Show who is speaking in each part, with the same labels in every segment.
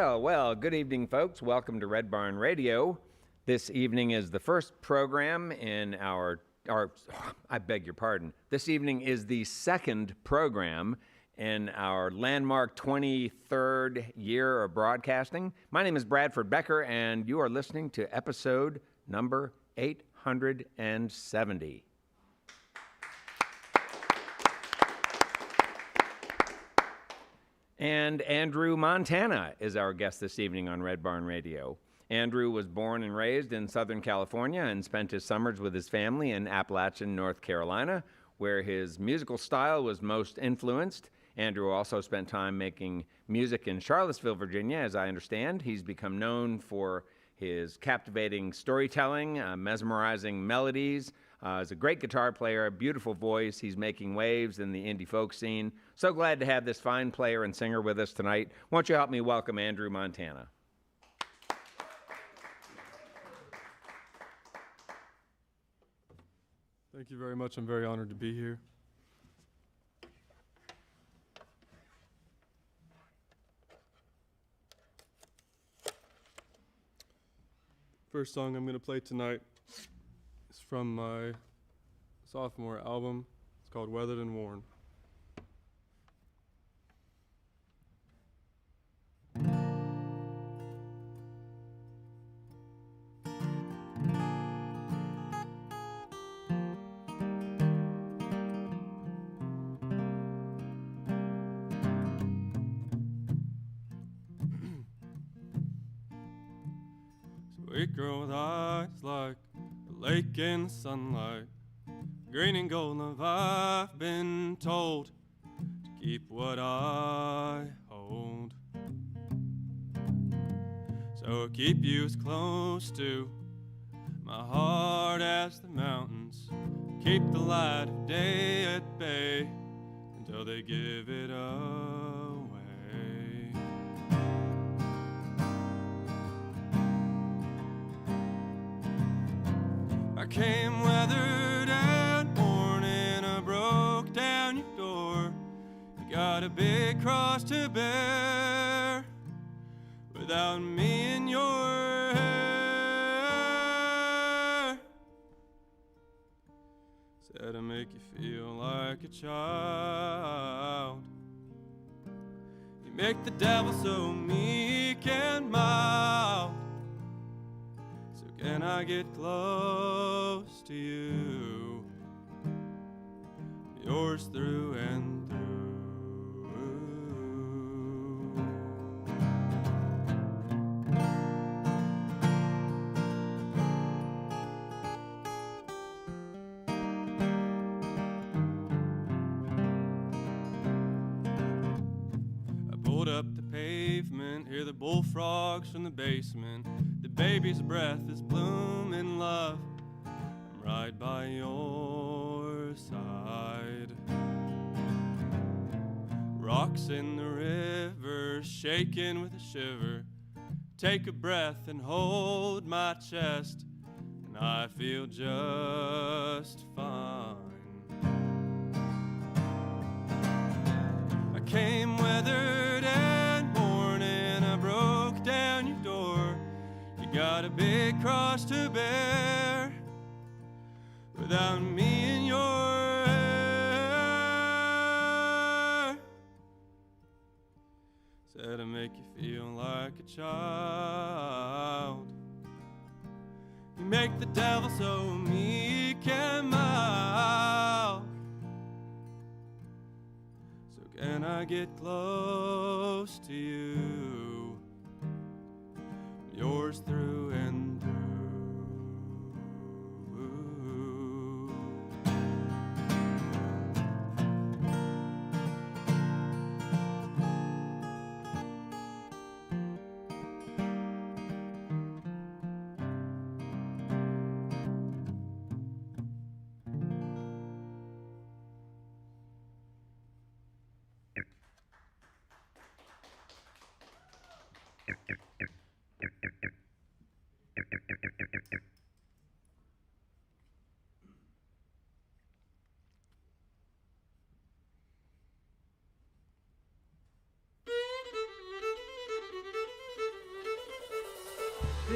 Speaker 1: Well, good evening, folks. Welcome to Red Barn Radio. This evening is the first program in I beg your pardon. This evening is the second program in our landmark 23rd year of broadcasting. My name is Bradford Becker, and you are listening to episode number 870. And Andrew Montana is our guest this evening on Red Barn Radio. Andrew was born and raised in Southern California and spent his summers with his family in Appalachian, North Carolina, where his musical style was most influenced. Andrew also spent time making music in Charlottesville, Virginia, as I understand. He's become known for his captivating storytelling, mesmerizing melodies. He's a great guitar player, a beautiful voice. He's making waves in the indie folk scene. So glad to have this fine player and singer with us tonight. Won't you help me welcome Andrew Montana?
Speaker 2: Thank you very much. I'm very honored to be here. First song I'm going to play tonight is from my sophomore album. It's called Weathered and Worn. Sweet girl with eyes like a lake in the sunlight, green and gold have I've been told to keep what I hold. So I'll keep you as close to my heart as the mountains, keep the light of day at bay until they give it away. I came weathered and worn and I broke down your door. You got a big cross to bear without me in your hair. Said I make you feel like a child. You make the devil so meek and mild. Can I get close to you? Yours through and through. I pulled up the pavement, hear the bullfrogs from the basement. The baby's breath is blooming love. I'm right by your side. Rocks in the river, shaking with a shiver. Take a breath and hold my chest, and I feel just fine. I came weathered and worn and I broke down your door. Got a big cross to bear without me in your hair. Said I make you feel like a child. You make the devil so meek and mild. So can I get close to you? Yours through and through.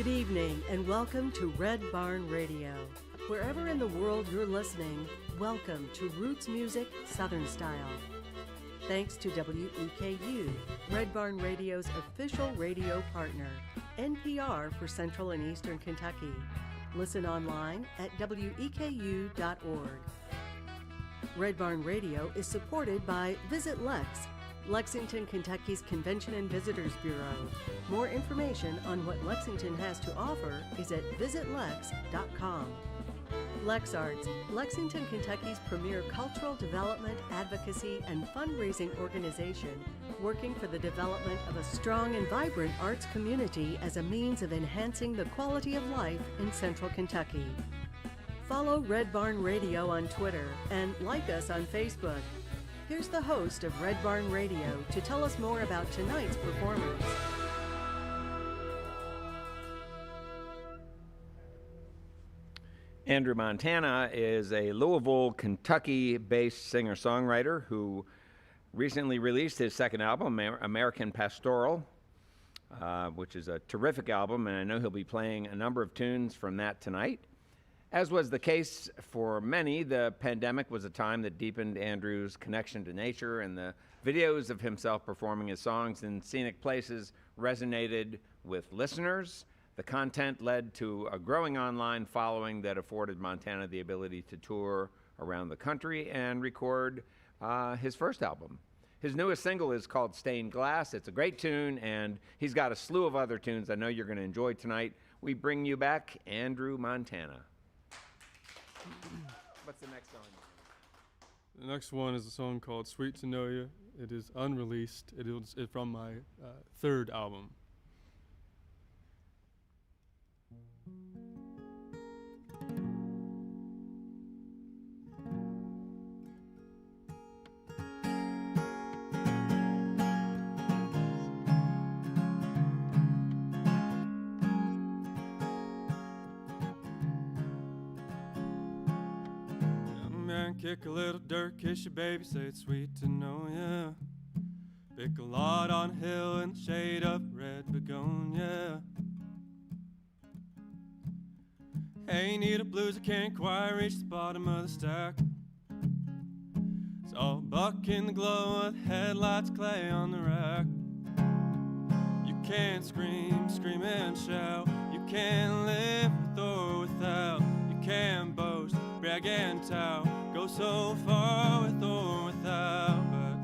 Speaker 3: Good evening and welcome to Red Barn Radio. Wherever in the world you're listening, welcome to Roots Music Southern Style. Thanks to WEKU, Red Barn Radio's official radio partner, NPR for Central and Eastern Kentucky. Listen online at weku.org. Red Barn Radio is supported by Visit Lex, Lexington, Kentucky's Convention and Visitors Bureau. More information on what Lexington has to offer is at visitlex.com. LexArts, Lexington, Kentucky's premier cultural development, advocacy, and fundraising organization, working for the development of a strong and vibrant arts community as a means of enhancing the quality of life in Central Kentucky. Follow Red Barn Radio on Twitter and like us on Facebook. Here's the host of Red Barn Radio to tell us more about tonight's performance.
Speaker 1: Andrew Montana is a Louisville, Kentucky-based singer-songwriter who recently released his second album, American Pastoral, which is a terrific album, and I know he'll be playing a number of tunes from that tonight. As was the case for many, the pandemic was a time that deepened Andrew's connection to nature, and the videos of himself performing his songs in scenic places resonated with listeners. The content led to a growing online following that afforded Montana the ability to tour around the country and record his first album. His newest single is called Stained Glass. It's a great tune, and he's got a slew of other tunes I know you're going to enjoy tonight. We bring you back Andrew Montana. What's the next song?
Speaker 2: The next one is a song called Sweet to Know You. It is unreleased. It's from my third album. Kick a little dirt, kiss your baby, say it's sweet to know ya. Pick a lot on a hill in the shade of red begonia. Hey, need a blues, I can't quite reach the bottom of the stack. It's all buck in the glow of the headlights, clay on the rack. You can't scream, scream and shout. You can't live with or without. You can't boast, brag and tout. Go so far with or without, but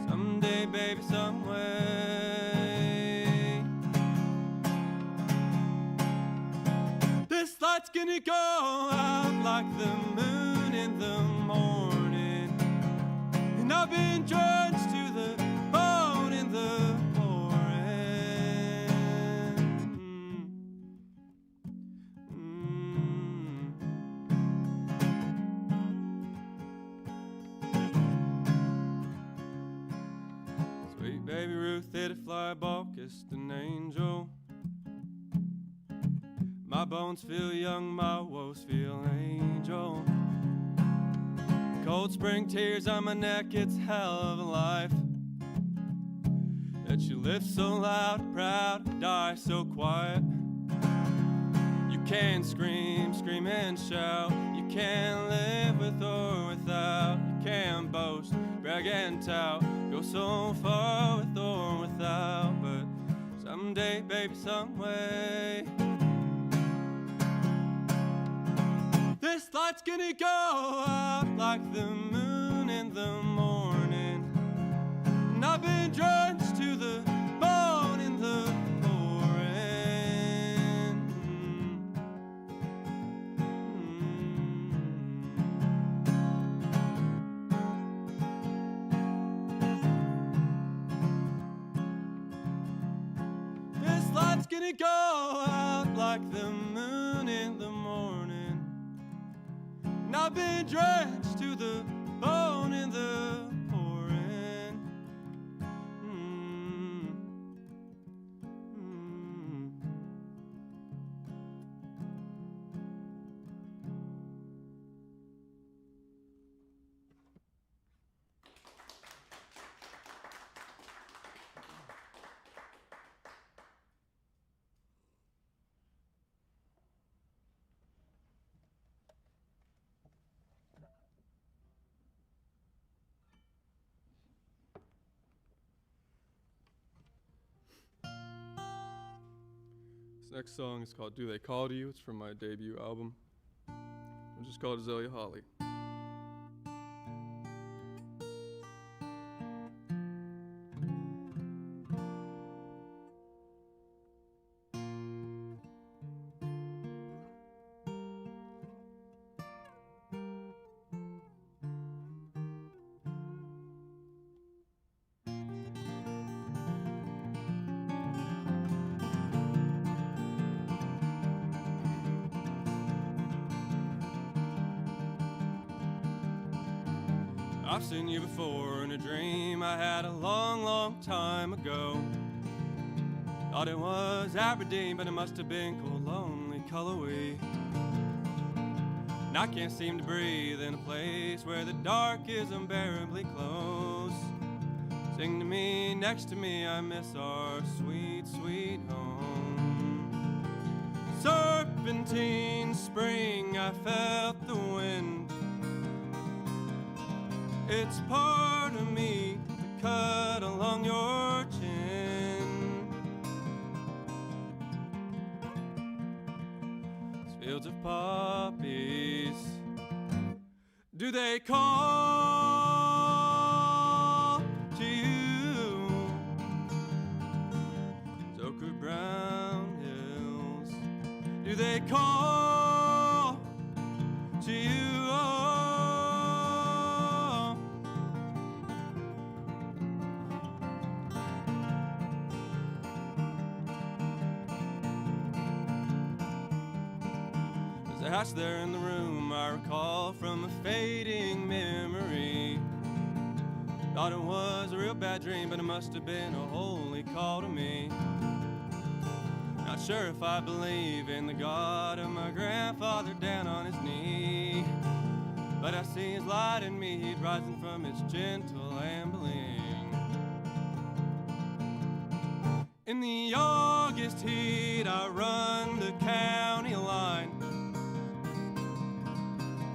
Speaker 2: someday, baby, some way, this light's gonna go out like the moon in the morning, and I've been drenched to the bone in the Baby Ruth hit a fly ball, kissed an angel. My bones feel young, my woes feel angel. Cold spring tears on my neck, it's hell of a life. That you live so loud, proud, die so quiet. You can't scream, scream and shout. You can't live with or without. You can't boast, brag and tout. Go so far with or without, but someday, baby, some way, this light's gonna go out like the moon in the morning, and I've been drenched to the bone in the gonna go out like the moon in the morning, and I've been drenched to the bone in the pouring. This next song is called Do They Call to You? It's from my debut album, which is called Azalea Holly. I've seen you before in a dream I had a long, long time ago. Thought it was Aberdeen, but it must have been cold, lonely Cullowhee. And I can't seem to breathe in a place where the dark is unbearably close. Sing to me, next to me, I miss our sweet, sweet home. Serpentine spring, I felt the wind. It's part of me to cut along your chin. It's fields of poppies. Do they call to you? It's ochre brown hills. Do they call to you? The hatch there in the room I recall from a fading memory. Thought it was a real bad dream, but it must have been a holy call to me. Not sure if I believe in the God of my grandfather down on his knee, but I see his light in me, he'd rising from its gentle ambling. In the August heat I run the county line,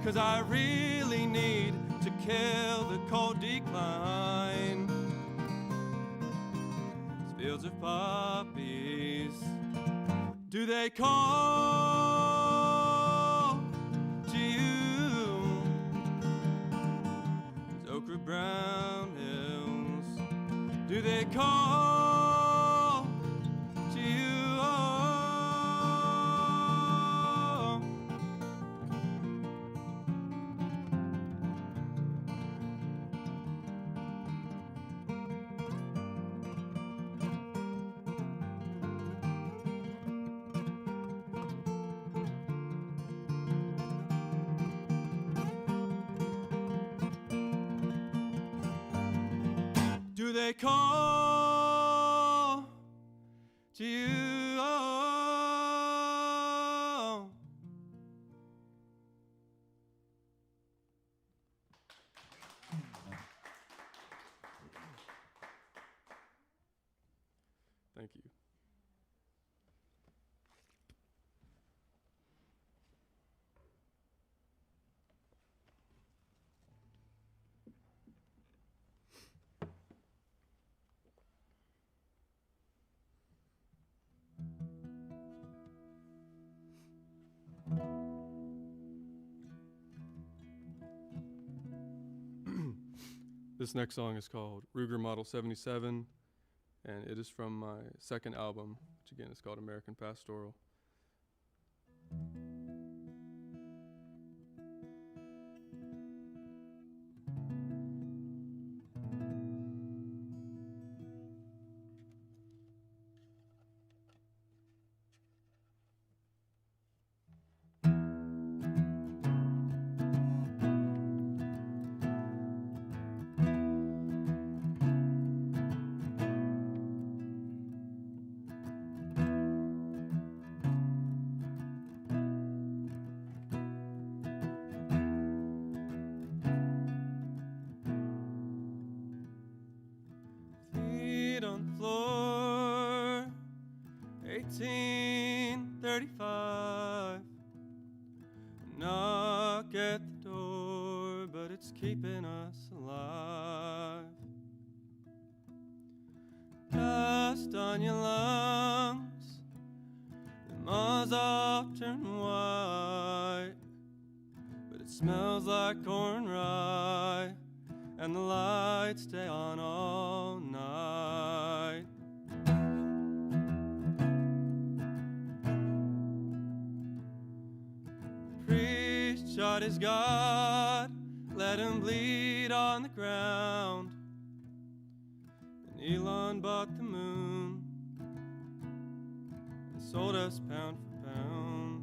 Speaker 2: 'cause I really need to kill the cold decline. It's fields of poppies. Do they call to you? It's ochre brown hills. Do they call to you? Do they call to you? Thank you. This next song is called Ruger Model 77, and it is from my second album, which again is called American Pastoral. On the floor, 1835. Knock at the door, but it's keeping us alive. Dust on your lungs, windows all turn white, but it smells like corn rye, and the lights stay on all night. The priest shot his God, let him bleed on the ground. And Elon bought the moon and sold us pound for pound.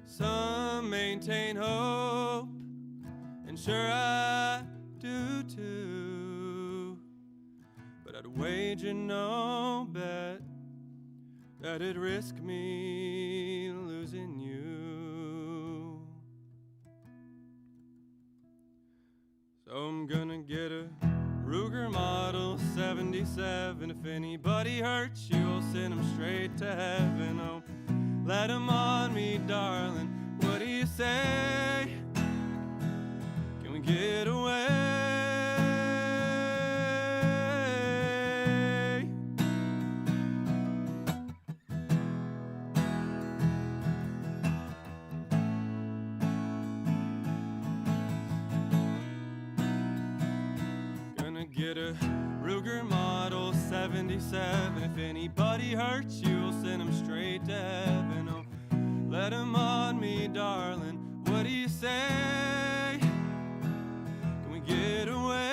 Speaker 2: Some maintain hope, and sure I do too, but I'd wager no bet that it'd risk me losing you. So I'm gonna get a Ruger Model 77. If anybody hurts you, I'll send them straight to heaven. Oh, let them on me, darling. What do you say? Can we get away? Gonna get a Ruger Model 77. If anybody hurts you, I'll send them straight to heaven. Oh, let them on me, darling. What do you say? Can we get away?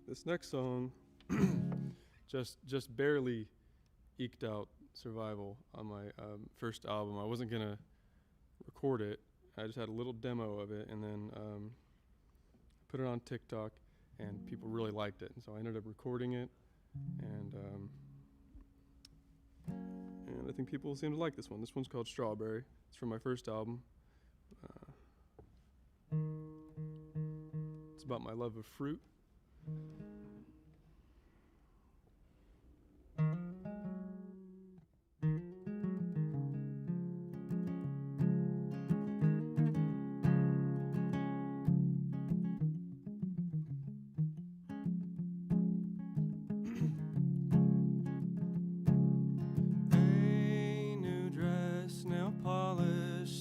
Speaker 2: This next song just barely eked out survival on my first album. I wasn't gonna record it. I just had a little demo of it, and then put it on TikTok, and people really liked it. And so I ended up recording it, and I think people seem to like this one. This one's called Strawberry. It's from my first album. It's about my love of fruit.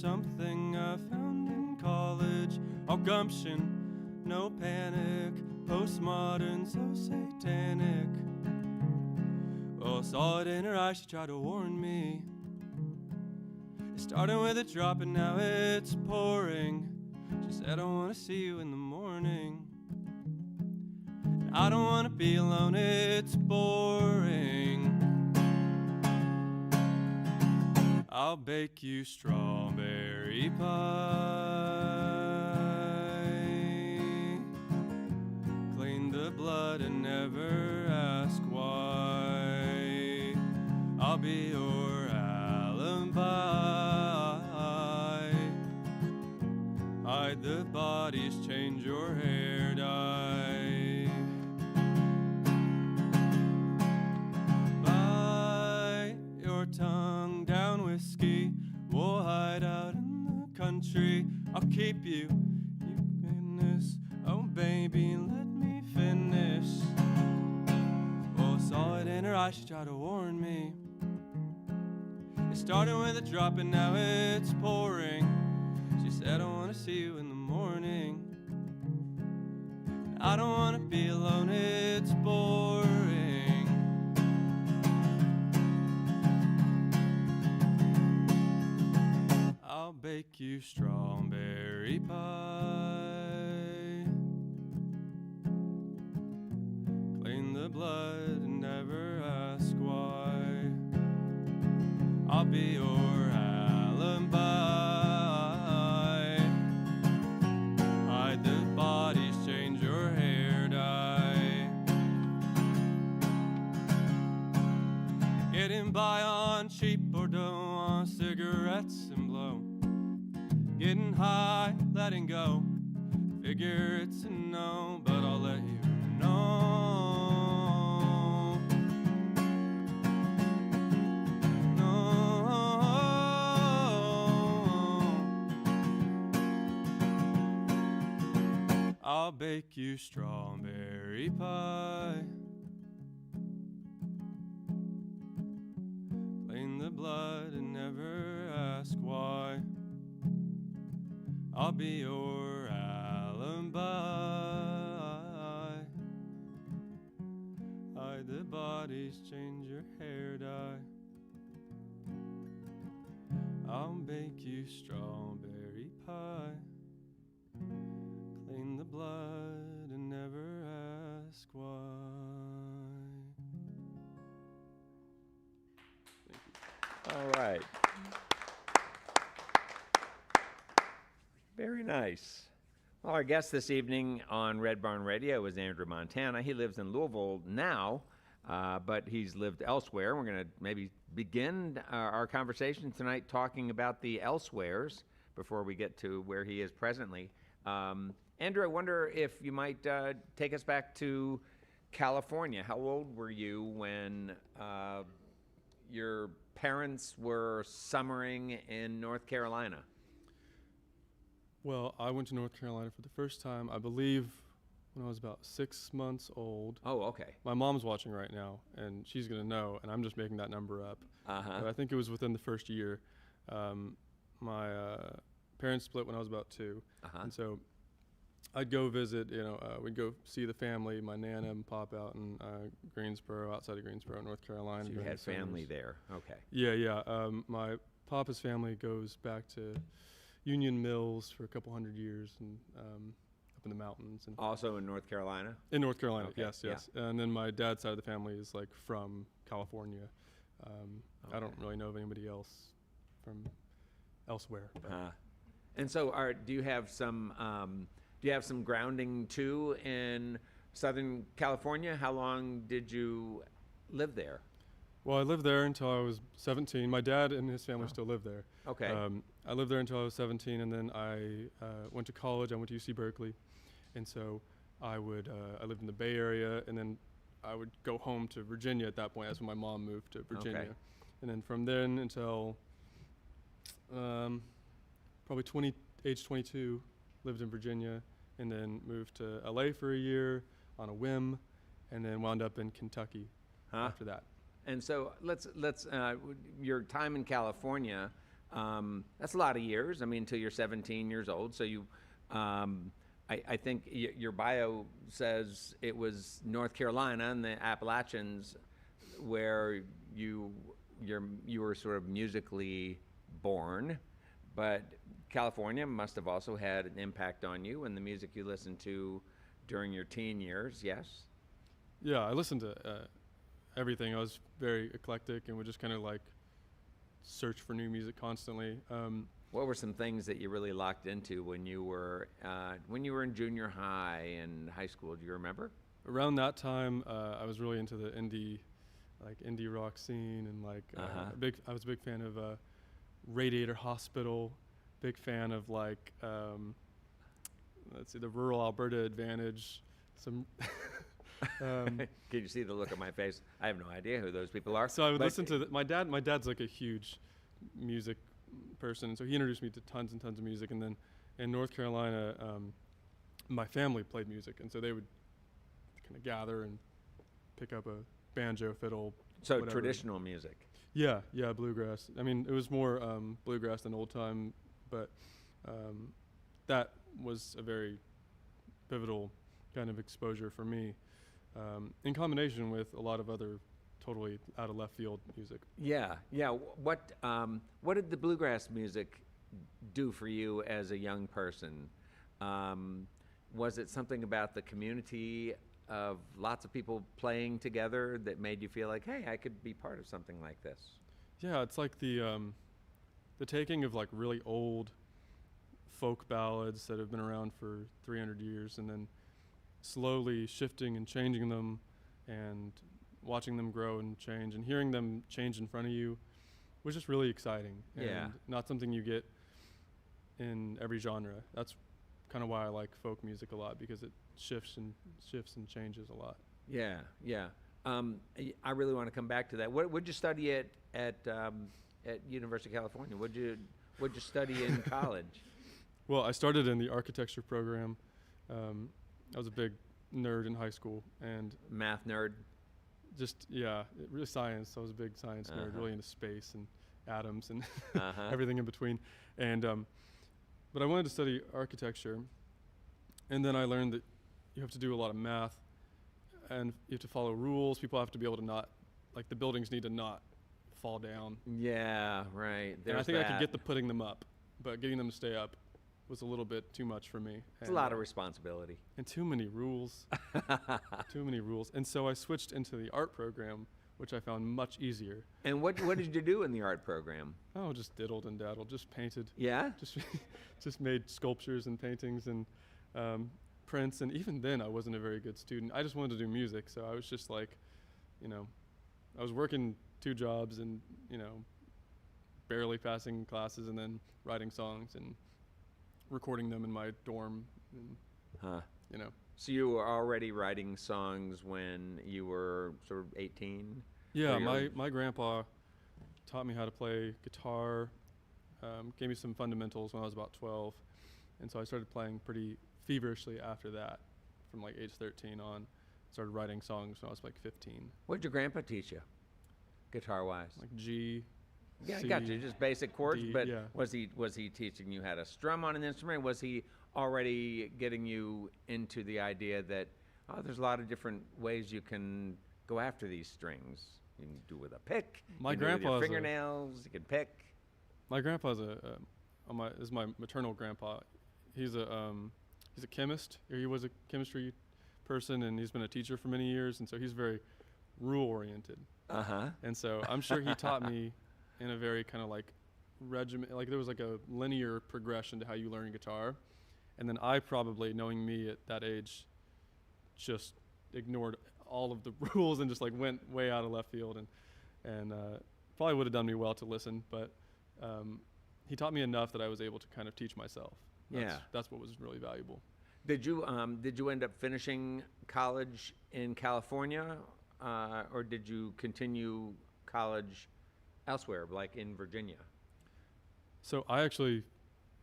Speaker 2: Something I found in college. All gumption, no panic. Postmodern, so satanic. Oh, I saw it in her eyes, she tried to warn me. It started with a drop and now it's pouring. She said, I want to see you in the morning. And I don't want to be alone, it's boring. I'll bake you strawberry pie. Clean the blood and never ask why. I'll be your alibi. Hide the bodies, change your hair dye. Bite your tongue down whiskey. We'll hide out in the country. I'll keep you, you goodness. Oh baby, let me finish. Oh, I saw it in her eyes, she tried to warn me. It started with a drop and now it's pouring. She said, I want to see you in the morning. I don't want to be alone, it's boring. bake you strawberry pie. Clean the blood and never ask why. I'll be your alibi. Hide the bodies, change your hair dye. Getting by on cheap Bordeaux, on cigarettes and blow. Getting high, letting go. Figure it's a no, but I'll let you know. I'll bake you strawberry pie. Clean the blood and never ask why. I'll be your alibi. Hide the bodies, change your hair dye. I'll bake you strawberry pie. Clean the blood and never ask why.
Speaker 1: All right. Very nice. Well, our guest this evening on Red Barn Radio is Andrew Montana. He lives in Louisville now, but he's lived elsewhere. We're going to maybe begin our conversation tonight talking about the elsewheres before we get to where he is presently. Andrew, I wonder if you might take us back to California. How old were you when your parents were summering in North Carolina?
Speaker 2: Well, I went to North Carolina for the first time, I believe, when I was about 6 months old.
Speaker 1: Oh, okay.
Speaker 2: My mom's watching right now, and she's going to know, and I'm just making that number up. But I think it was within the first year. My parents split when I was about 2, and so I'd go visit, we'd go see the family, my Nana and Pop out in Greensboro, outside of Greensboro, North Carolina.
Speaker 1: So you had family there, okay.
Speaker 2: Yeah. My Papa's family goes back to Union Mills for a couple hundred years, and up in the mountains. And
Speaker 1: Also in North Carolina?
Speaker 2: in North Carolina,
Speaker 1: Okay,
Speaker 2: yes. And then my dad's side of the family is like from California. I don't really know of anybody else from elsewhere.
Speaker 1: And so, do you have some grounding too in Southern California? How long did you live there?
Speaker 2: Well, I lived there until I was 17. My dad and his family still live there.
Speaker 1: Okay.
Speaker 2: I lived there until I was 17, and then I went to college. I went to UC Berkeley, and so I lived in the Bay Area, and then I would go home to Virginia at that point. That's when my mom moved to Virginia.
Speaker 1: Okay.
Speaker 2: And then from then until probably age 22, lived in Virginia, and then moved to LA for a year on a whim, and then wound up in Kentucky after that.
Speaker 1: And so let's your time in California, that's a lot of years. I mean, until you're 17 years old. So you, I think your bio says it was North Carolina and the Appalachians where you were sort of musically born, but California must have also had an impact on you and the music you listened to during your teen years. Yes.
Speaker 2: Yeah, I listened to everything. I was very eclectic and would just kind of like search for new music constantly.
Speaker 1: What were some things that you really locked into when you were in junior high and high school? Do you remember?
Speaker 2: Around that time, I was really into the indie rock scene, and I was a big fan of Radiator Hospital. Big fan of the Rural Alberta Advantage. Some.
Speaker 1: Can you see the look on my face? I have no idea who those people are.
Speaker 2: So I would listen to my dad. My dad's like a huge music person, so he introduced me to tons and tons of music. And then in North Carolina, my family played music, and so they would kind of gather and pick up a banjo, fiddle.
Speaker 1: So
Speaker 2: whatever.
Speaker 1: Traditional music.
Speaker 2: Yeah, bluegrass. I mean, it was more bluegrass than old time, but that was a very pivotal kind of exposure for me, in combination with a lot of other totally out of left field music.
Speaker 1: Yeah. What did the bluegrass music do for you as a young person? Was it something about the community of lots of people playing together that made you feel like, hey, I could be part of something like this?
Speaker 2: Yeah, it's like the taking of like really old folk ballads that have been around for 300 years and then slowly shifting and changing them and watching them grow and change and hearing them change in front of you was just really exciting.
Speaker 1: Yeah.
Speaker 2: And not something you get in every genre. That's kind of why I like folk music a lot, because it shifts and changes a lot.
Speaker 1: Yeah, yeah. I really want to come back to that. What'd you study at University of California? What'd you study in college?
Speaker 2: Well, I started in the architecture program. I was a big nerd in high school, and
Speaker 1: Math nerd?
Speaker 2: really science. I was a big science nerd, really into space and atoms and
Speaker 1: Uh-huh.
Speaker 2: everything in between. And but I wanted to study architecture, and then I learned that you have to do a lot of math, and you have to follow rules. People have to be able to not, like the buildings need to not fall down.
Speaker 1: Yeah, right.
Speaker 2: And I think I could
Speaker 1: that.
Speaker 2: get the putting them up, but getting them to stay up was a little bit too much for me.
Speaker 1: It's a lot of responsibility.
Speaker 2: And too many rules. Too many rules. And so I switched into the art program, which I found much easier.
Speaker 1: And what did you do in the art program?
Speaker 2: Oh, just diddled and daddled, just painted.
Speaker 1: Yeah?
Speaker 2: Just made sculptures and paintings and prints. And even then, I wasn't a very good student. I just wanted to do music, so I was just like, I was working 2 jobs and, barely passing classes and then writing songs and recording them in my dorm. And,
Speaker 1: Huh.
Speaker 2: you know.
Speaker 1: So you were already writing songs when you were sort of 18?
Speaker 2: Yeah,
Speaker 1: Or you're-
Speaker 2: my grandpa taught me how to play guitar, gave me some fundamentals when I was about 12. And so I started playing pretty feverishly after that, from like age 13 on. Started writing songs when I was like 15.
Speaker 1: What did your grandpa teach you, guitar-wise?
Speaker 2: Like G,
Speaker 1: Yeah, I
Speaker 2: C,
Speaker 1: got you. Just basic chords.
Speaker 2: D,
Speaker 1: But
Speaker 2: yeah.
Speaker 1: was he teaching you how to strum on an instrument? Was he already getting you into the idea that there's a lot of different ways you can go after these strings? You can do it with a pick.
Speaker 2: My
Speaker 1: you can do it with your
Speaker 2: grandpa's a-
Speaker 1: fingernails. You can pick.
Speaker 2: My grandpa's is my maternal grandpa. He's a chemist. Or he was a chemistry person, and he's been a teacher for many years, and so he's very rule-oriented.
Speaker 1: Uh-huh.
Speaker 2: And so I'm sure he taught me in a very kind of like regiment, like there was like a linear progression to how you learn guitar. And then I probably, knowing me at that age, just ignored all of the rules and just like went way out of left field, and probably would have done me well to listen, but he taught me enough that I was able to kind of teach myself. That's what was really valuable.
Speaker 1: Did you end up finishing college in California, or did you continue college elsewhere, like in Virginia?
Speaker 2: So I actually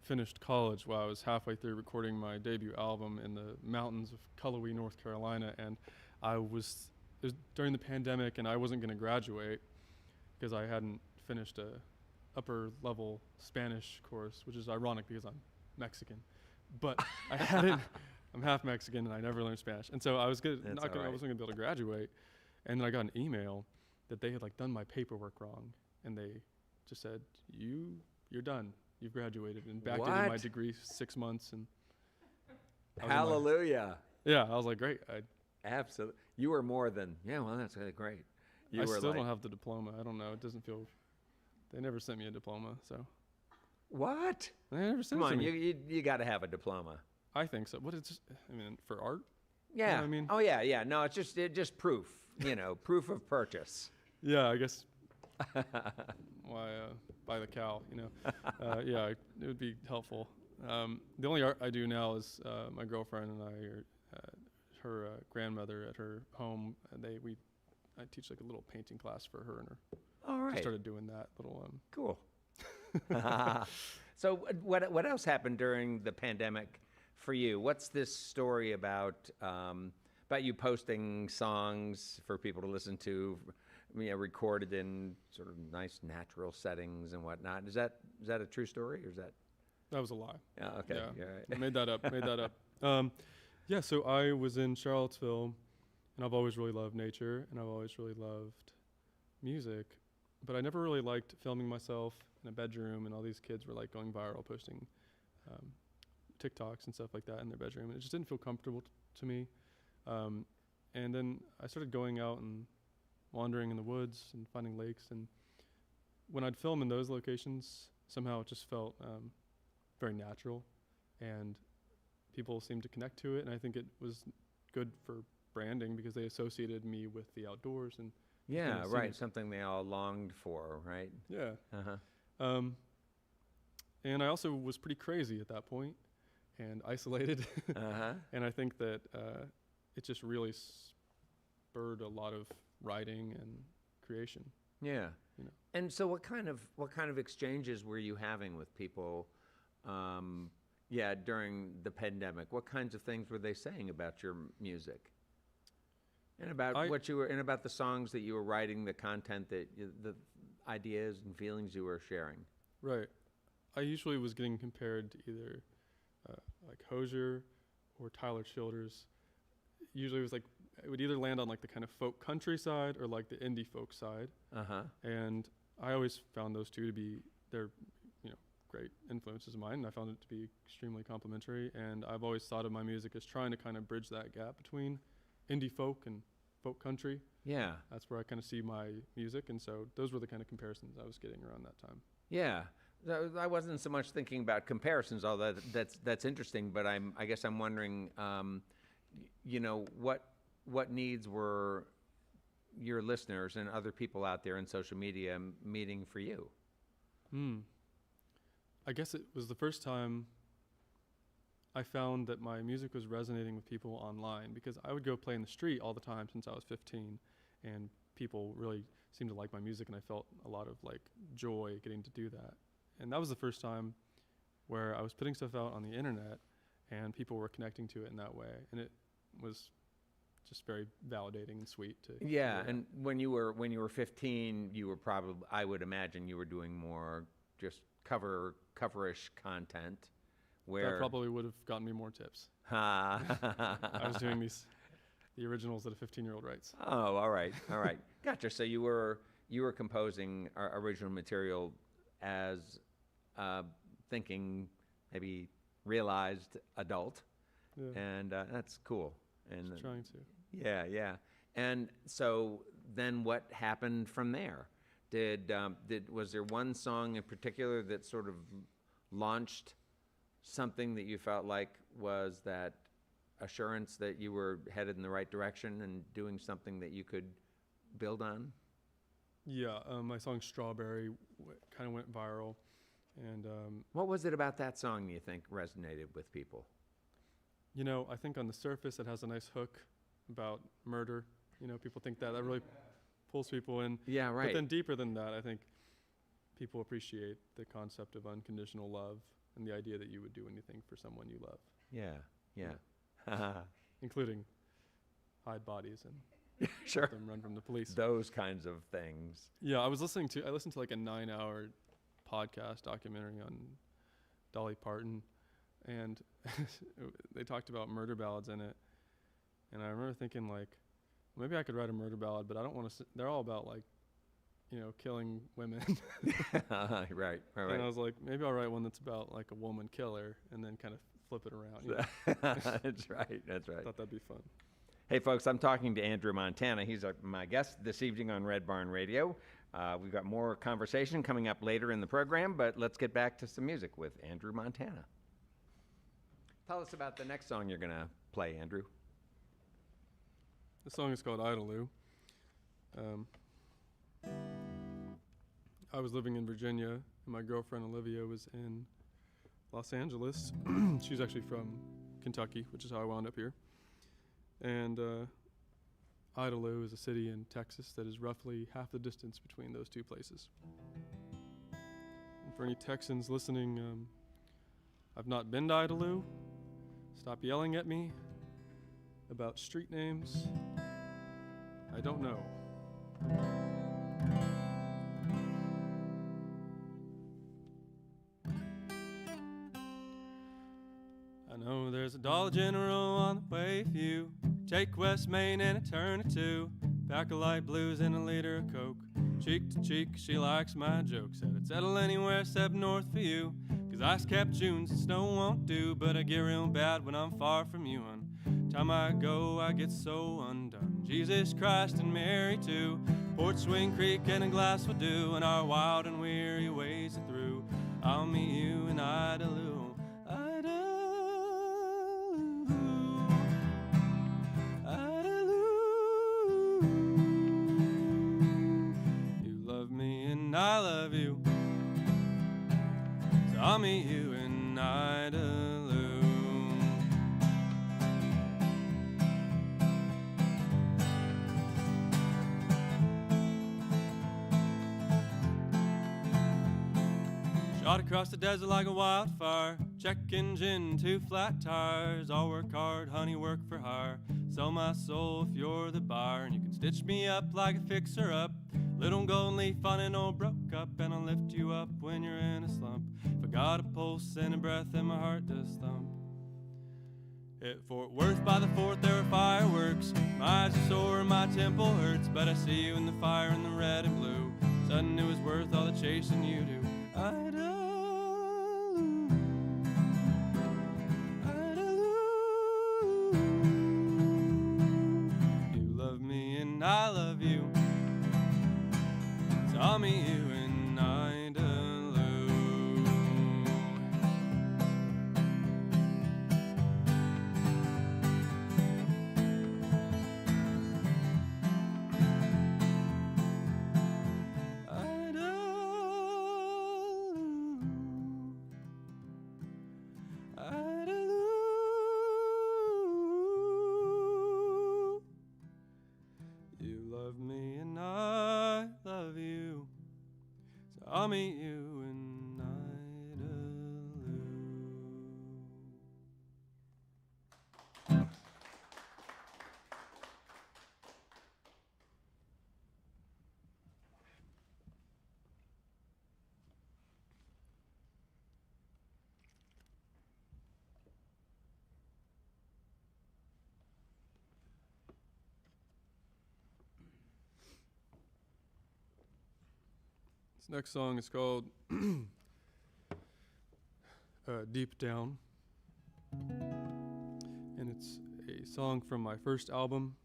Speaker 2: finished college while I was halfway through recording my debut album in the mountains of Cullowhee, North Carolina, and it was during the pandemic, and I wasn't going to graduate because I hadn't finished a upper level Spanish course, which is ironic because I'm Mexican, but I hadn't. I'm half Mexican and I never learned Spanish, and so I was I wasn't going to be able to graduate, and then I got an email that they had like done my paperwork wrong, and they just said you're done. You've graduated, and backdated my
Speaker 1: What?
Speaker 2: degree 6 months, and
Speaker 1: Hallelujah.
Speaker 2: I was like, great.
Speaker 1: Absolutely. You were more than, well, that's really great. You
Speaker 2: I
Speaker 1: were
Speaker 2: still
Speaker 1: like,
Speaker 2: don't have the diploma. I don't know. It doesn't feel. They never sent me a diploma, so
Speaker 1: what?
Speaker 2: they never sent
Speaker 1: Come
Speaker 2: it to
Speaker 1: on,
Speaker 2: me.
Speaker 1: you got to have a diploma.
Speaker 2: I think so. What is? I mean, for art.
Speaker 1: Yeah.
Speaker 2: what I mean?
Speaker 1: Oh, yeah. No, it's just proof, proof of purchase.
Speaker 2: Yeah, I guess. Why buy the cow? It would be helpful. The only art I do now is my girlfriend and I, her grandmother at her home. I teach like a little painting class for her and her.
Speaker 1: All right.
Speaker 2: Just started doing that little.
Speaker 1: Cool. So what else happened during the pandemic for you? What's this story about you posting songs for people to listen to, recorded in sort of nice natural settings and whatnot? Is that a true story, or is that?
Speaker 2: That was a lie.
Speaker 1: Yeah. Okay.
Speaker 2: Yeah,
Speaker 1: Right.
Speaker 2: I made that up. So I was in Charlottesville, and I've always really loved nature, and I've always really loved music, but I never really liked filming myself in a bedroom, and all these kids were like going viral, posting TikToks and stuff like that in their bedroom. And it just didn't feel comfortable to me. And then I started going out and wandering in the woods and finding lakes. And when I'd film in those locations, somehow it just felt very natural, and people seemed to connect to it. And I think it was good for branding because they associated me with the outdoors and
Speaker 1: Yeah, right. Something they all longed for, right?
Speaker 2: yeah.
Speaker 1: Uh-huh.
Speaker 2: And I also was pretty crazy at that point and isolated.
Speaker 1: Uh-huh.
Speaker 2: And I think that it just really spurred a lot of writing and creation.
Speaker 1: Yeah.
Speaker 2: You know.
Speaker 1: And so what kind of exchanges were you having with people during the pandemic? What kinds of things were they saying about your music? And about about the songs that you were writing, the content the ideas and feelings you were sharing.
Speaker 2: Right. I usually was getting compared to either like Hozier or Tyler Childers. Usually it was like, it would either land on like the kind of folk country side or like the indie folk side.
Speaker 1: Uh-huh.
Speaker 2: And I always found those two to be, they're, great influences of mine. And I found it to be extremely complimentary. And I've always thought of my music as trying to kind of bridge that gap between indie folk and folk country.
Speaker 1: Yeah.
Speaker 2: That's where I kind of see my music. And so those were the kind of comparisons I was getting around that time.
Speaker 1: Yeah. I wasn't so much thinking about comparisons, although that's interesting, but I guess I'm wondering, what needs were your listeners and other people out there in social media meeting for you?
Speaker 2: I guess it was the first time I found that my music was resonating with people online, because I would go play in the street all the time since I was 15, and people really seemed to like my music, and I felt a lot of like joy getting to do that. And that was the first time where I was putting stuff out on the internet and people were connecting to it in that way. And it was just very validating and sweet to
Speaker 1: Yeah, and when you were 15, you were probably, I would imagine you were doing more just coverish content where
Speaker 2: that probably would have gotten me more tips.
Speaker 1: I
Speaker 2: was doing the originals that a 15-year-old writes.
Speaker 1: Oh, all right. Gotcha. So you were composing original material as thinking maybe realized adult, and that's cool. And
Speaker 2: just trying to.
Speaker 1: Yeah. And so then what happened from there? Was there one song in particular that sort of launched something that you felt like was that assurance that you were headed in the right direction and doing something that you could build on?
Speaker 2: Yeah, my song Strawberry kind of went viral. And
Speaker 1: what was it about that song you think resonated with people?
Speaker 2: I think on the surface it has a nice hook about murder. People think that really pulls people in.
Speaker 1: Yeah, right.
Speaker 2: But then deeper than that, I think people appreciate the concept of unconditional love and the idea that you would do anything for someone you love.
Speaker 1: Yeah.
Speaker 2: Including hide bodies and
Speaker 1: sure.
Speaker 2: let them run from the police.
Speaker 1: Those kinds of things.
Speaker 2: Yeah, I listened to like a 9-hour podcast documentary on Dolly Parton, and they talked about murder ballads in it. And I remember thinking like, maybe I could write a murder ballad, but I don't want to. They're all about like, killing women.
Speaker 1: Right.
Speaker 2: And I was like, maybe I'll write one that's about like a woman killer, and then kind of flip it around.
Speaker 1: That's right.
Speaker 2: I thought that'd be fun.
Speaker 1: Hey, folks, I'm talking to Andrew Montana. He's my guest this evening on Red Barn Radio. We've got more conversation coming up later in the program, but let's get back to some music with Andrew Montana. Tell us about the next song you're going to play, Andrew.
Speaker 2: The song is called Idaloo. I was living in Virginia, and my girlfriend Olivia was in Los Angeles. She's actually from Kentucky, which is how I wound up here. And Idaloo is a city in Texas that is roughly half the distance between those two places. And for any Texans listening, I've not been to Idaloo. Stop yelling at me about street names. I don't know. I know there's a Dollar General on the way for you. Take West Main and a turn or two. Pack of light blues and a liter of Coke. cheek to cheek, she likes my jokes. Said I'd settle anywhere except north for you, 'cause ice-capped Junes and snow won't do. But I get real bad when I'm far from you, and time I go, I get so undone. Jesus Christ and Mary too, Port Swing Creek and a glass will do, and our wild and weary ways are through. I'll meet you in Idaloo, Idaloo, Idaloo. You love me and I love you, so I'll meet you in Idaloo. Shot across the desert like a wildfire, check engine, 2 flat tires. I'll work hard, honey, work for hire. Sell my soul if you're the buyer, and you can stitch me up like a fixer-up. Little golden leaf on an old broke up, and I'll lift you up when you're in a slump. If I got a pulse and a breath and my heart does thump. At Fort Worth by the fort there are fireworks. My eyes are sore and my temple hurts, but I see you in the fire in the red and blue. Sudden it was worth all the chasing you do. I love you, so I'll meet you in Idaloo. Idaloo, Idaloo. Love me and I love you, so I'll meet you in Idaloo. This next song is called Deep Down, and it's a song from my first album.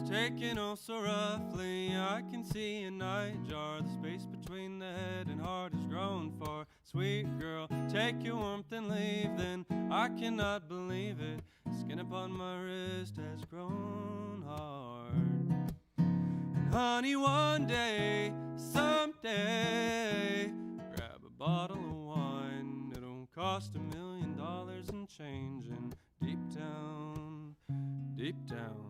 Speaker 2: Taken oh so roughly, I can see a night jar. The space between the head and heart has grown far. Sweet girl, take your warmth and leave, then I cannot believe it. Skin upon my wrist has grown hard. And honey, one day, someday, grab a bottle of wine. It'll cost $1 million and change. And deep down, deep down,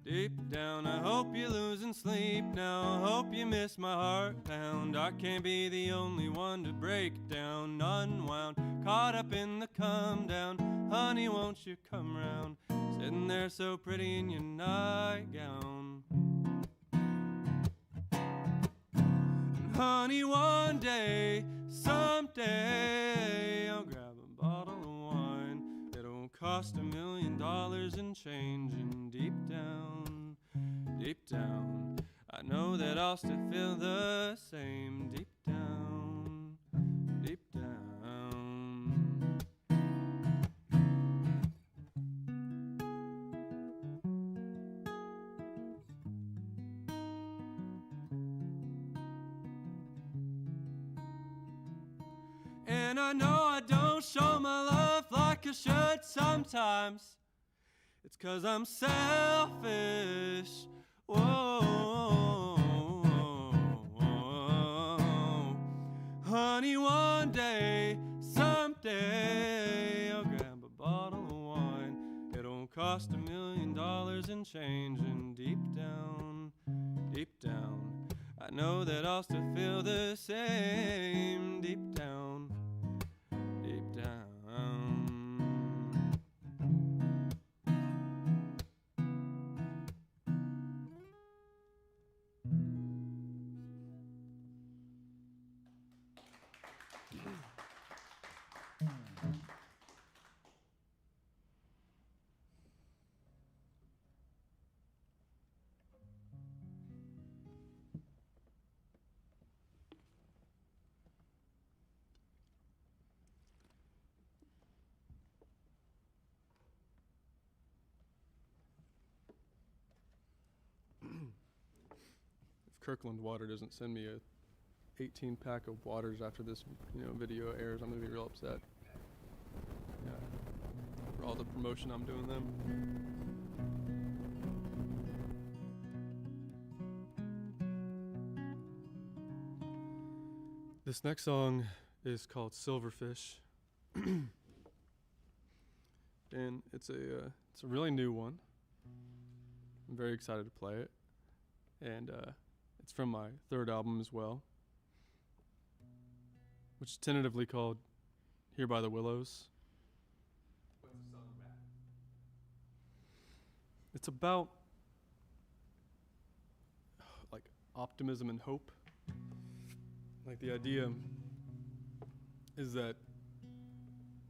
Speaker 2: deep down, I hope you're losing sleep now. I hope you miss my heart pound. I can't be the only one to break down, unwound, caught up in the come down. Honey, won't you come round? Sitting there so pretty in your nightgown. And honey, one day, someday, I'll grab a bottle of wine. It'll cost $1 million and change. And deep down, deep down, I know that I'll still feel the same. Deep down, deep down. And I know I don't show my love like I should sometimes. It's 'cause I'm selfish. Whoa, honey, one day, someday, I'll grab a bottle of wine. It'll cost $1 million and change, and deep down, I know that I'll still feel the same. Deep down, deep down. If Kirkland Water doesn't send me a 18-pack of waters after this, video airs, I'm gonna be real upset. Yeah, for all the promotion I'm doing them. This next song is called Silverfish, and it's a really new one. I'm very excited to play it, and it's from my third album as well, which is tentatively called Here by the Willows. What's the song about? It's about like optimism and hope. Like the idea is that,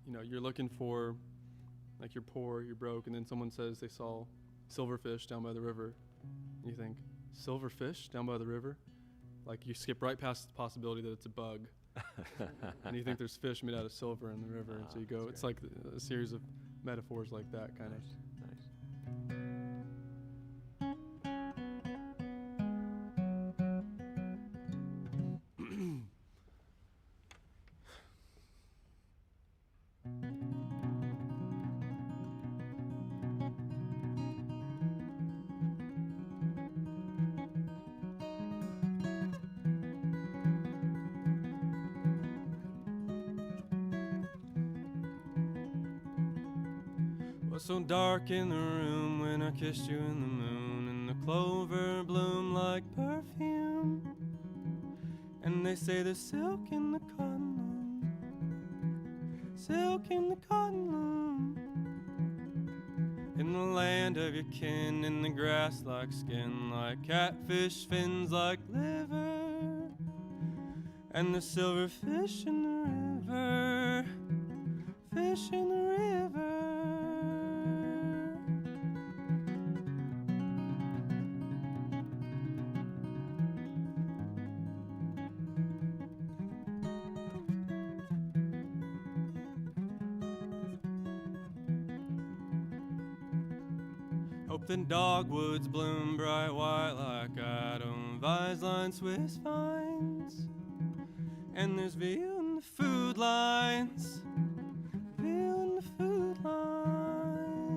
Speaker 2: you're looking for, like, you're poor, you're broke, and then someone says they saw silverfish down by the river, and you think, silverfish down by the river? Like, you skip right past the possibility that it's a bug, and you think there's fish made out of silver in the river, and so you go, it's like a series of metaphors like that, kind of.
Speaker 1: Nice.
Speaker 2: Was so dark in the room when I kissed you in the moon, and the clover bloomed like perfume, and they say there's silk in the cotton loom, silk in the cotton loom, in the land of your kin, in the grass like skin, like catfish fins like liver, and the silver fish in the river, fish in the river. Hope the dogwoods bloom bright white like autumn vines-lined Swiss vines, and there's veal in the food lines, veal in the food lines.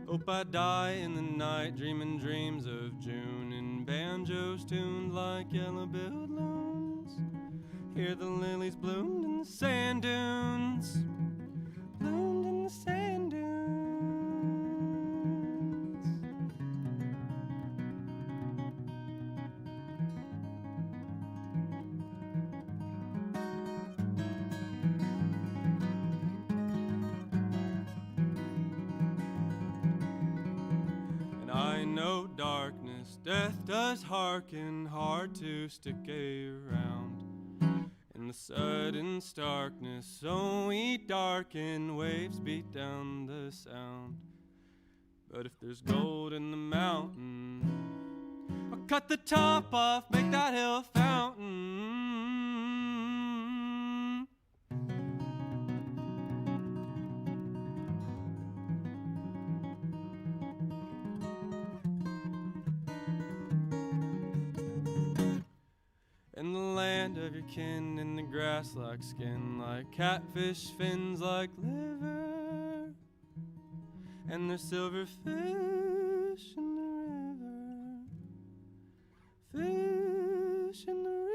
Speaker 2: Hope I die in the night dreaming dreams of June, and banjos tuned like yellow-billed loons. Hear the lilies bloomed in the sand dunes, bloomed in the sand dunes. I know darkness, death does hearken, hard to stick around. In the sudden starkness, so we darken, waves beat down the sound. But if there's gold in the mountain, I'll cut the top off, make that hill a fountain. In the land of your kin, in the grass like skin, like catfish fins like liver, and there's silver fish in the river, fish in the river.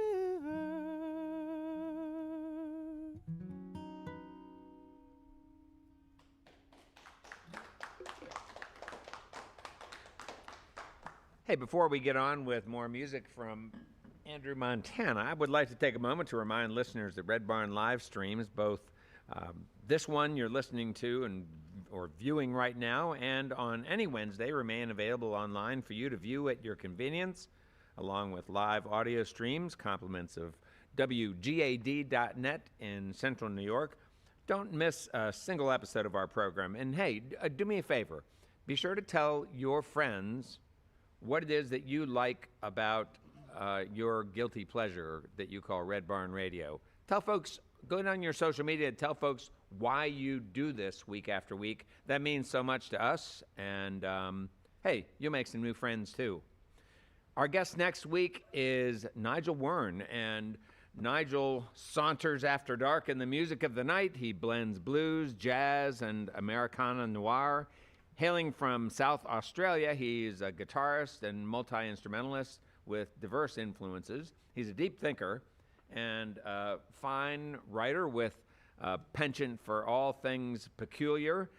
Speaker 1: Hey, before we get on with more music from Andrew Montana, I would like to take a moment to remind listeners that Red Barn live streams both this one you're listening to or viewing right now, and on any Wednesday remain available online for you to view at your convenience, along with live audio streams, compliments of WGAD.net in Central New York. Don't miss a single episode of our program. And hey, do me a favor. Be sure to tell your friends what it is that you like about your guilty pleasure that you call Red Barn Radio. Tell folks, go down your social media and tell folks why you do this week after week. That means so much to us. And hey, you'll make some new friends too. Our guest next week is Nigel Wern, and Nigel saunters after dark in the music of the night. He blends blues, jazz, and Americana noir. Hailing from South Australia, he's a guitarist and multi-instrumentalist with diverse influences. He's a deep thinker and a fine writer with a penchant for all things peculiar,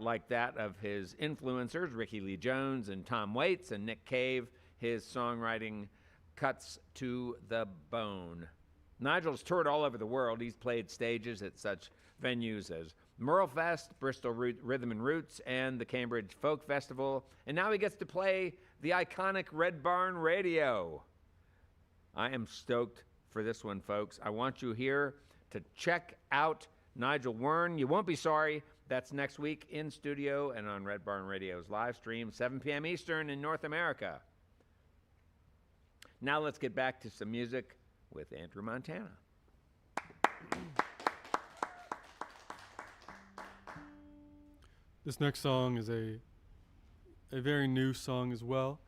Speaker 1: like that of his influencers, Ricky Lee Jones and Tom Waits and Nick Cave. His songwriting cuts to the bone. Nigel's toured all over the world. He's played stages at such venues as Merlefest, Bristol Rhythm and Roots, and the Cambridge Folk Festival. And now he gets to play the iconic Red Barn Radio. I am stoked for this one, folks. I want you here to check out Nigel Wern. You won't be sorry. That's next week in studio and on Red Barn Radio's live stream, 7 p.m. Eastern in North America. Now let's get back to some music with Andrew Montana.
Speaker 2: This next song is a very new song as well.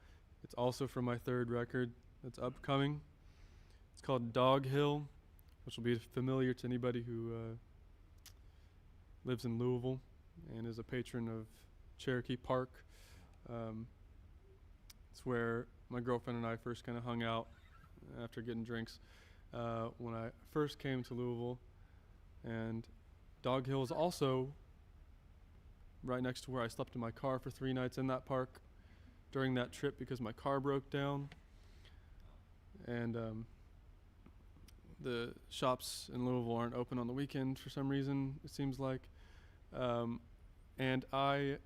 Speaker 2: It's also from my third record that's upcoming. It's called Dog Hill, which will be familiar to anybody who lives in Louisville and is a patron of Cherokee Park. It's where my girlfriend and I first kind of hung out after getting drinks when I first came to Louisville. And Dog Hill is also right next to where I slept in my car for 3 nights in that park during that trip because my car broke down. And the shops in Louisville aren't open on the weekend for some reason, it seems like. And I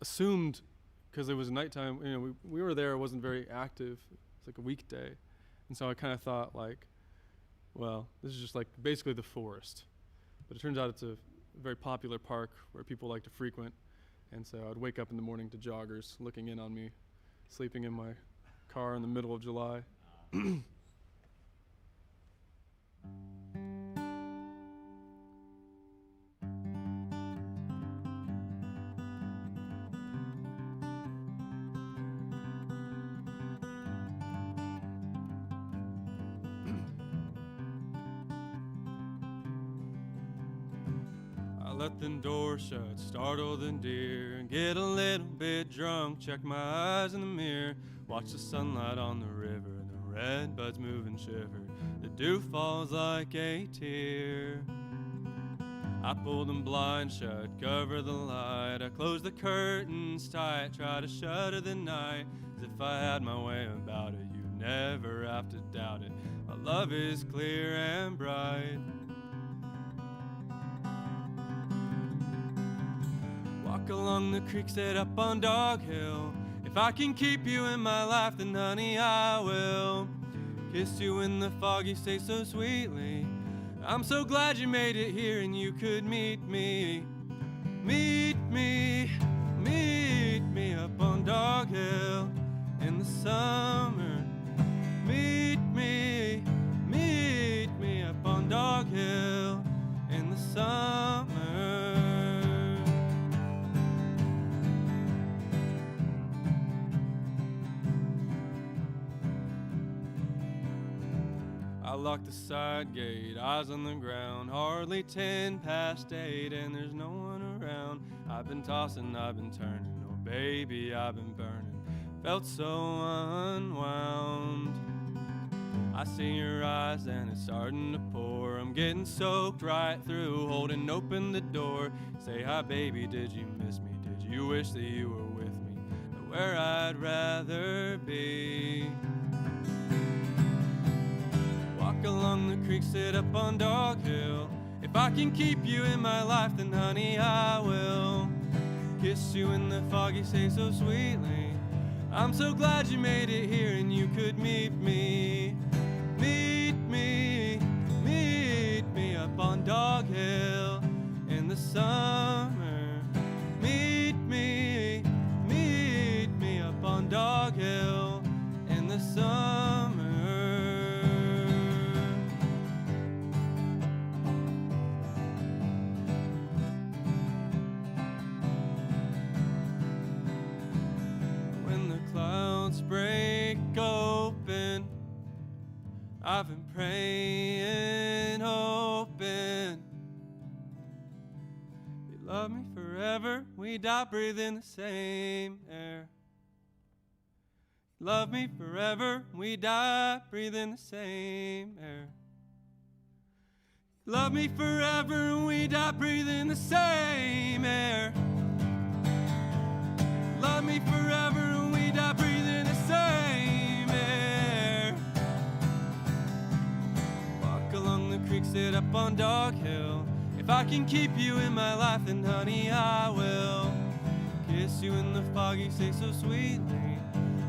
Speaker 2: assumed, because it was nighttime, you know, we were there, it wasn't very active. It's like a weekday. And so I kind of thought, like, well, this is just like basically the forest. But it turns out it's a very popular park where people like to frequent. And so I'd wake up in the morning to joggers looking in on me, sleeping in my car in the middle of July. Let the door shut, startle the deer, and get a little bit drunk, check my eyes in the mirror, watch the sunlight on the river, the red buds move and shiver, the dew falls like a tear. I pull them blinds shut, cover the light, I close the curtains tight, try to shutter the night, as if I had my way about it, you'd never have to doubt it, my love is clear and bright. Walk along the creek set up on Dog Hill. If I can keep you in my life, then honey, I will. Kiss you in the fog, you say so sweetly. I'm so glad you made it here and you could meet me. Meet me, meet me up on Dog Hill in the summer. Meet me up on Dog Hill in the summer. I lock the side gate, eyes on the ground, hardly 8:10, and there's no one around. I I've been tossing, I've been turning, oh baby, I've been burning. Felt so unwound. I see your eyes and it's starting to pour. I'm getting soaked right through, holding open the door. Say hi baby, did you miss me? Did you wish that you were with me? Or where I'd rather be. Walk along the creek, sit up on Dog Hill. If I can keep you in my life, then honey I will. Kiss you in the fog, you say so sweetly. I'm so glad you made it here and you could meet me. Meet me up on Dog Hill in the summer. Meet me up on Dog Hill in the summer. When the clouds break open, I've been praying, hoping you love me forever. We die breathing the same air. Love me forever. We die breathing the same air. Love me forever. We die breathing the same air. Love me forever. We die breathing the same air. Along the creek, sit up on Dog Hill. If I can keep you in my life, then honey I will. Kiss you in the fog, you say so sweetly.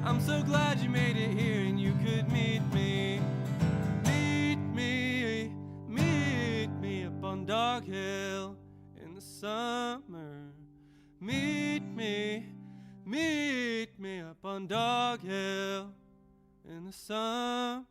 Speaker 2: I'm so glad you made it here and you could meet me. Meet me up on Dog Hill in the summer. Meet me up on Dog Hill in the summer.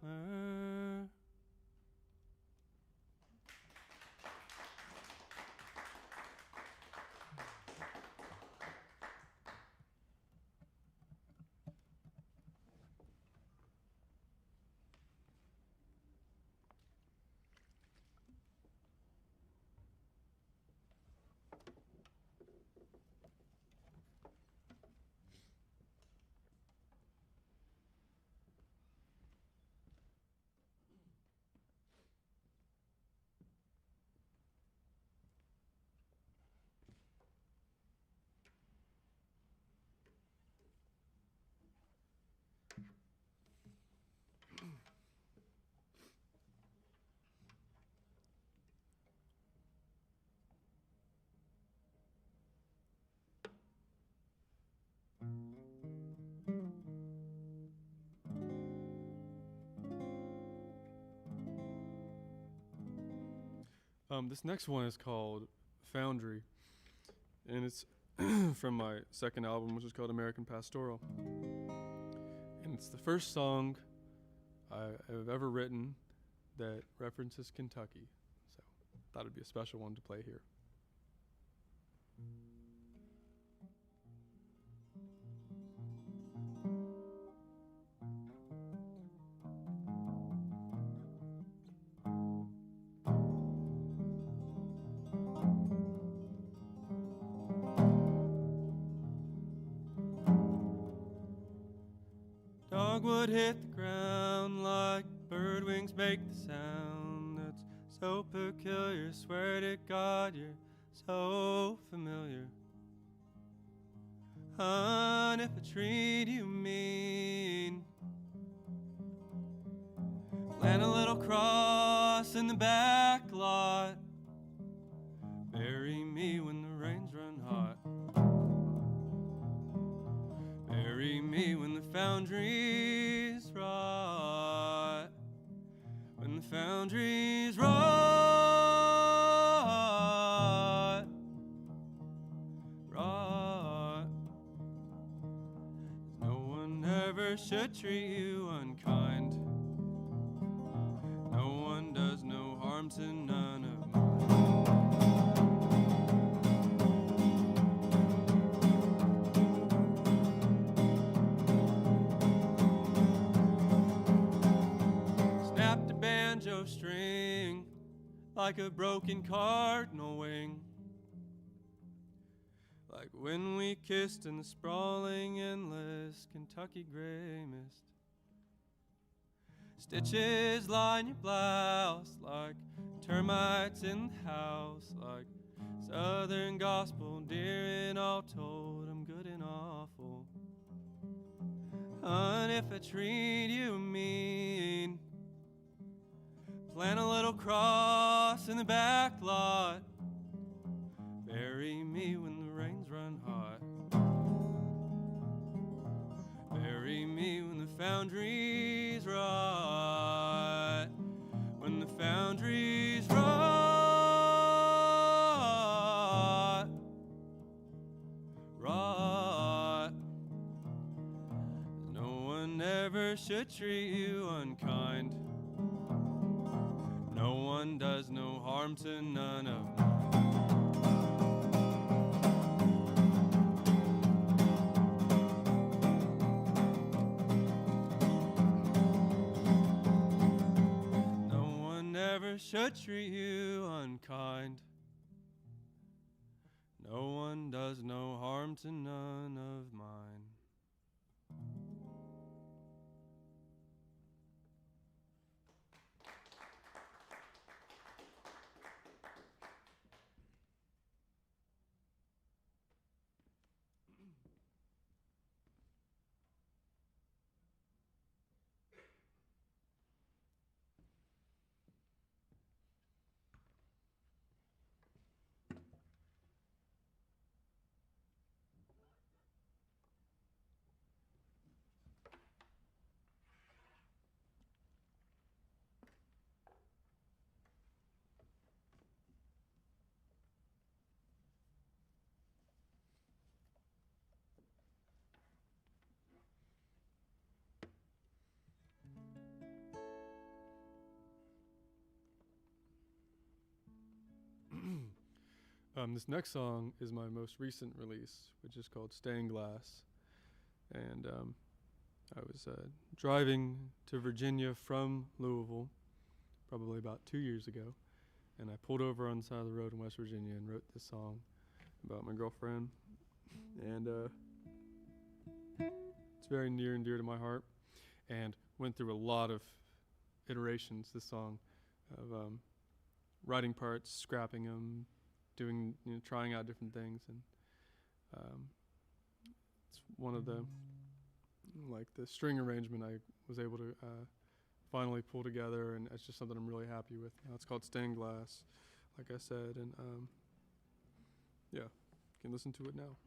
Speaker 2: This next one is called Foundry, and it's from my second album, which is called American Pastoral. And it's the first song I have ever written that references Kentucky, so I thought it'd be a special one to play here. Dogwood hit the ground like bird wings make the sound that's so peculiar. Swear to God you're so familiar. Hon, if I treat you mean, plant a little cross in the back lot. Bury me when the rains run hot. Bury me when the foundries rot. When the foundries rot. Rot. No one ever should treat you unkind. No one does no harm to none of mine. Snapped a banjo string like a broken cardinal wing. like when we kissed in the sprawling, endless Kentucky gray mist. Stitches line your blouse like termites in the house, like Southern gospel, dear and all told, I'm good and awful. And if I treat you mean, plant a little cross in the back lot, bury me when the rains run hot, bury me when the foundries rot, when the foundries rot, rot. No one ever should treat you unkind. No one does no harm to none of mine. Should treat you unkind. No one does no harm to none of mine. This next song is my most recent release, which is called Stained Glass. And I was driving to Virginia from Louisville probably about 2 years ago, and I pulled over on the side of the road in West Virginia and wrote this song about my girlfriend. And it's very near and dear to my heart, and went through a lot of iterations, this song, of writing parts, scrapping them, doing, trying out different things, and it's one of the, like the string arrangement I was able to finally pull together, and it's just something I'm really happy with. It's called Stained Glass, like I said, and yeah, you can listen to it now.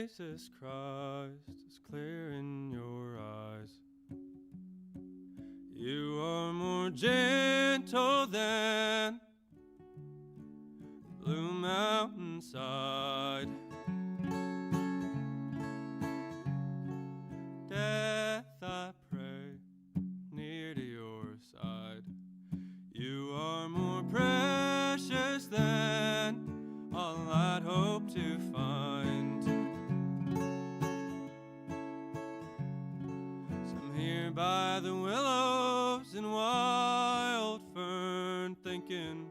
Speaker 2: Jesus Christ is clear in your eyes. You are more gentle than blue mountainside. Death, I pray, near to your side. You are more precious than all I'd hope to find. Here by the willows and wild fern, thinking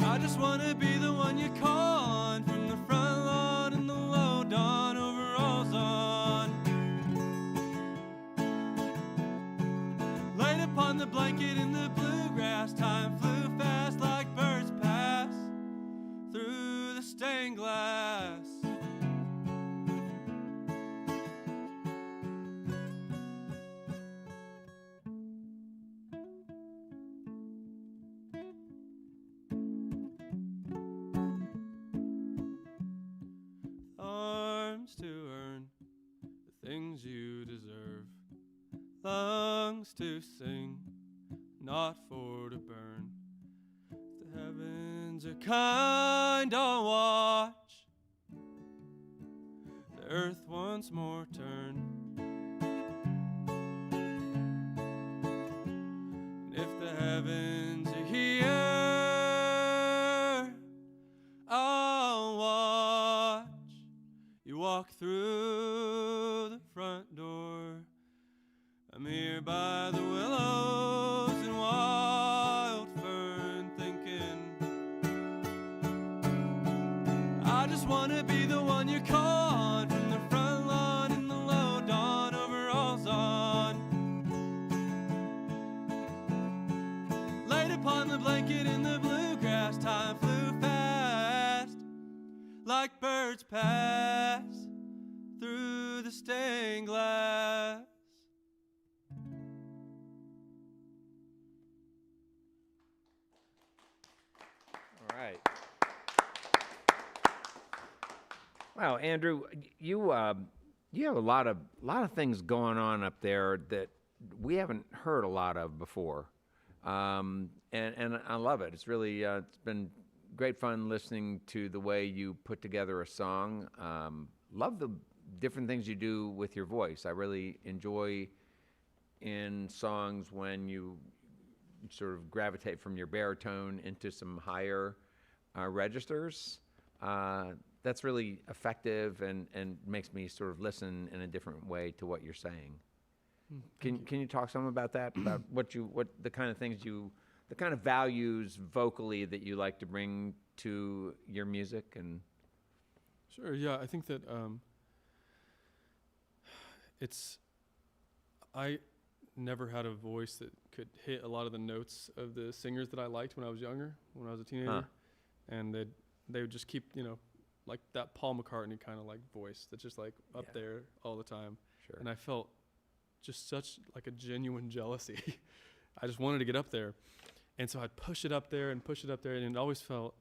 Speaker 2: I just want to be the one you call on from the front lawn in the low dawn, overalls on, laid upon the blanket in the bluegrass. Time flew fast like birds pass through the stained glass. To earn the things you deserve, lungs to sing, not for to burn. If the heavens are kind, I'll watch the earth once more turn. And if the heavens are here, I'll watch you walk through the front door. I'm here by the willows and wild fern, thinking I just want to be the one you call on from the front lawn in the low dawn, overalls on, laid upon the blanket in the bluegrass. Time flew fast, like birds pass through the stained glass.
Speaker 1: All right. Wow, Andrew, you have a lot of things going on up there that we haven't heard a lot of before, and I love it. It's really it's been great fun listening to the way you put together a song. Love the different things you do with your voice. I really enjoy in songs when you sort of gravitate from your baritone into some higher registers. That's really effective and makes me sort of listen in a different way to what you're saying. Can you talk some about that? About what the kind of things the kind of values vocally that you like to bring to your music? And
Speaker 2: Sure, yeah, I think that I never had a voice that could hit a lot of the notes of the singers that I liked when I was younger, when I was a teenager. And they would just keep, like that Paul McCartney kind of like voice that's just like up there all the time.
Speaker 1: Sure.
Speaker 2: And I felt just such like a genuine jealousy. I just wanted to get up there. And so I'd push it up there, and it always felt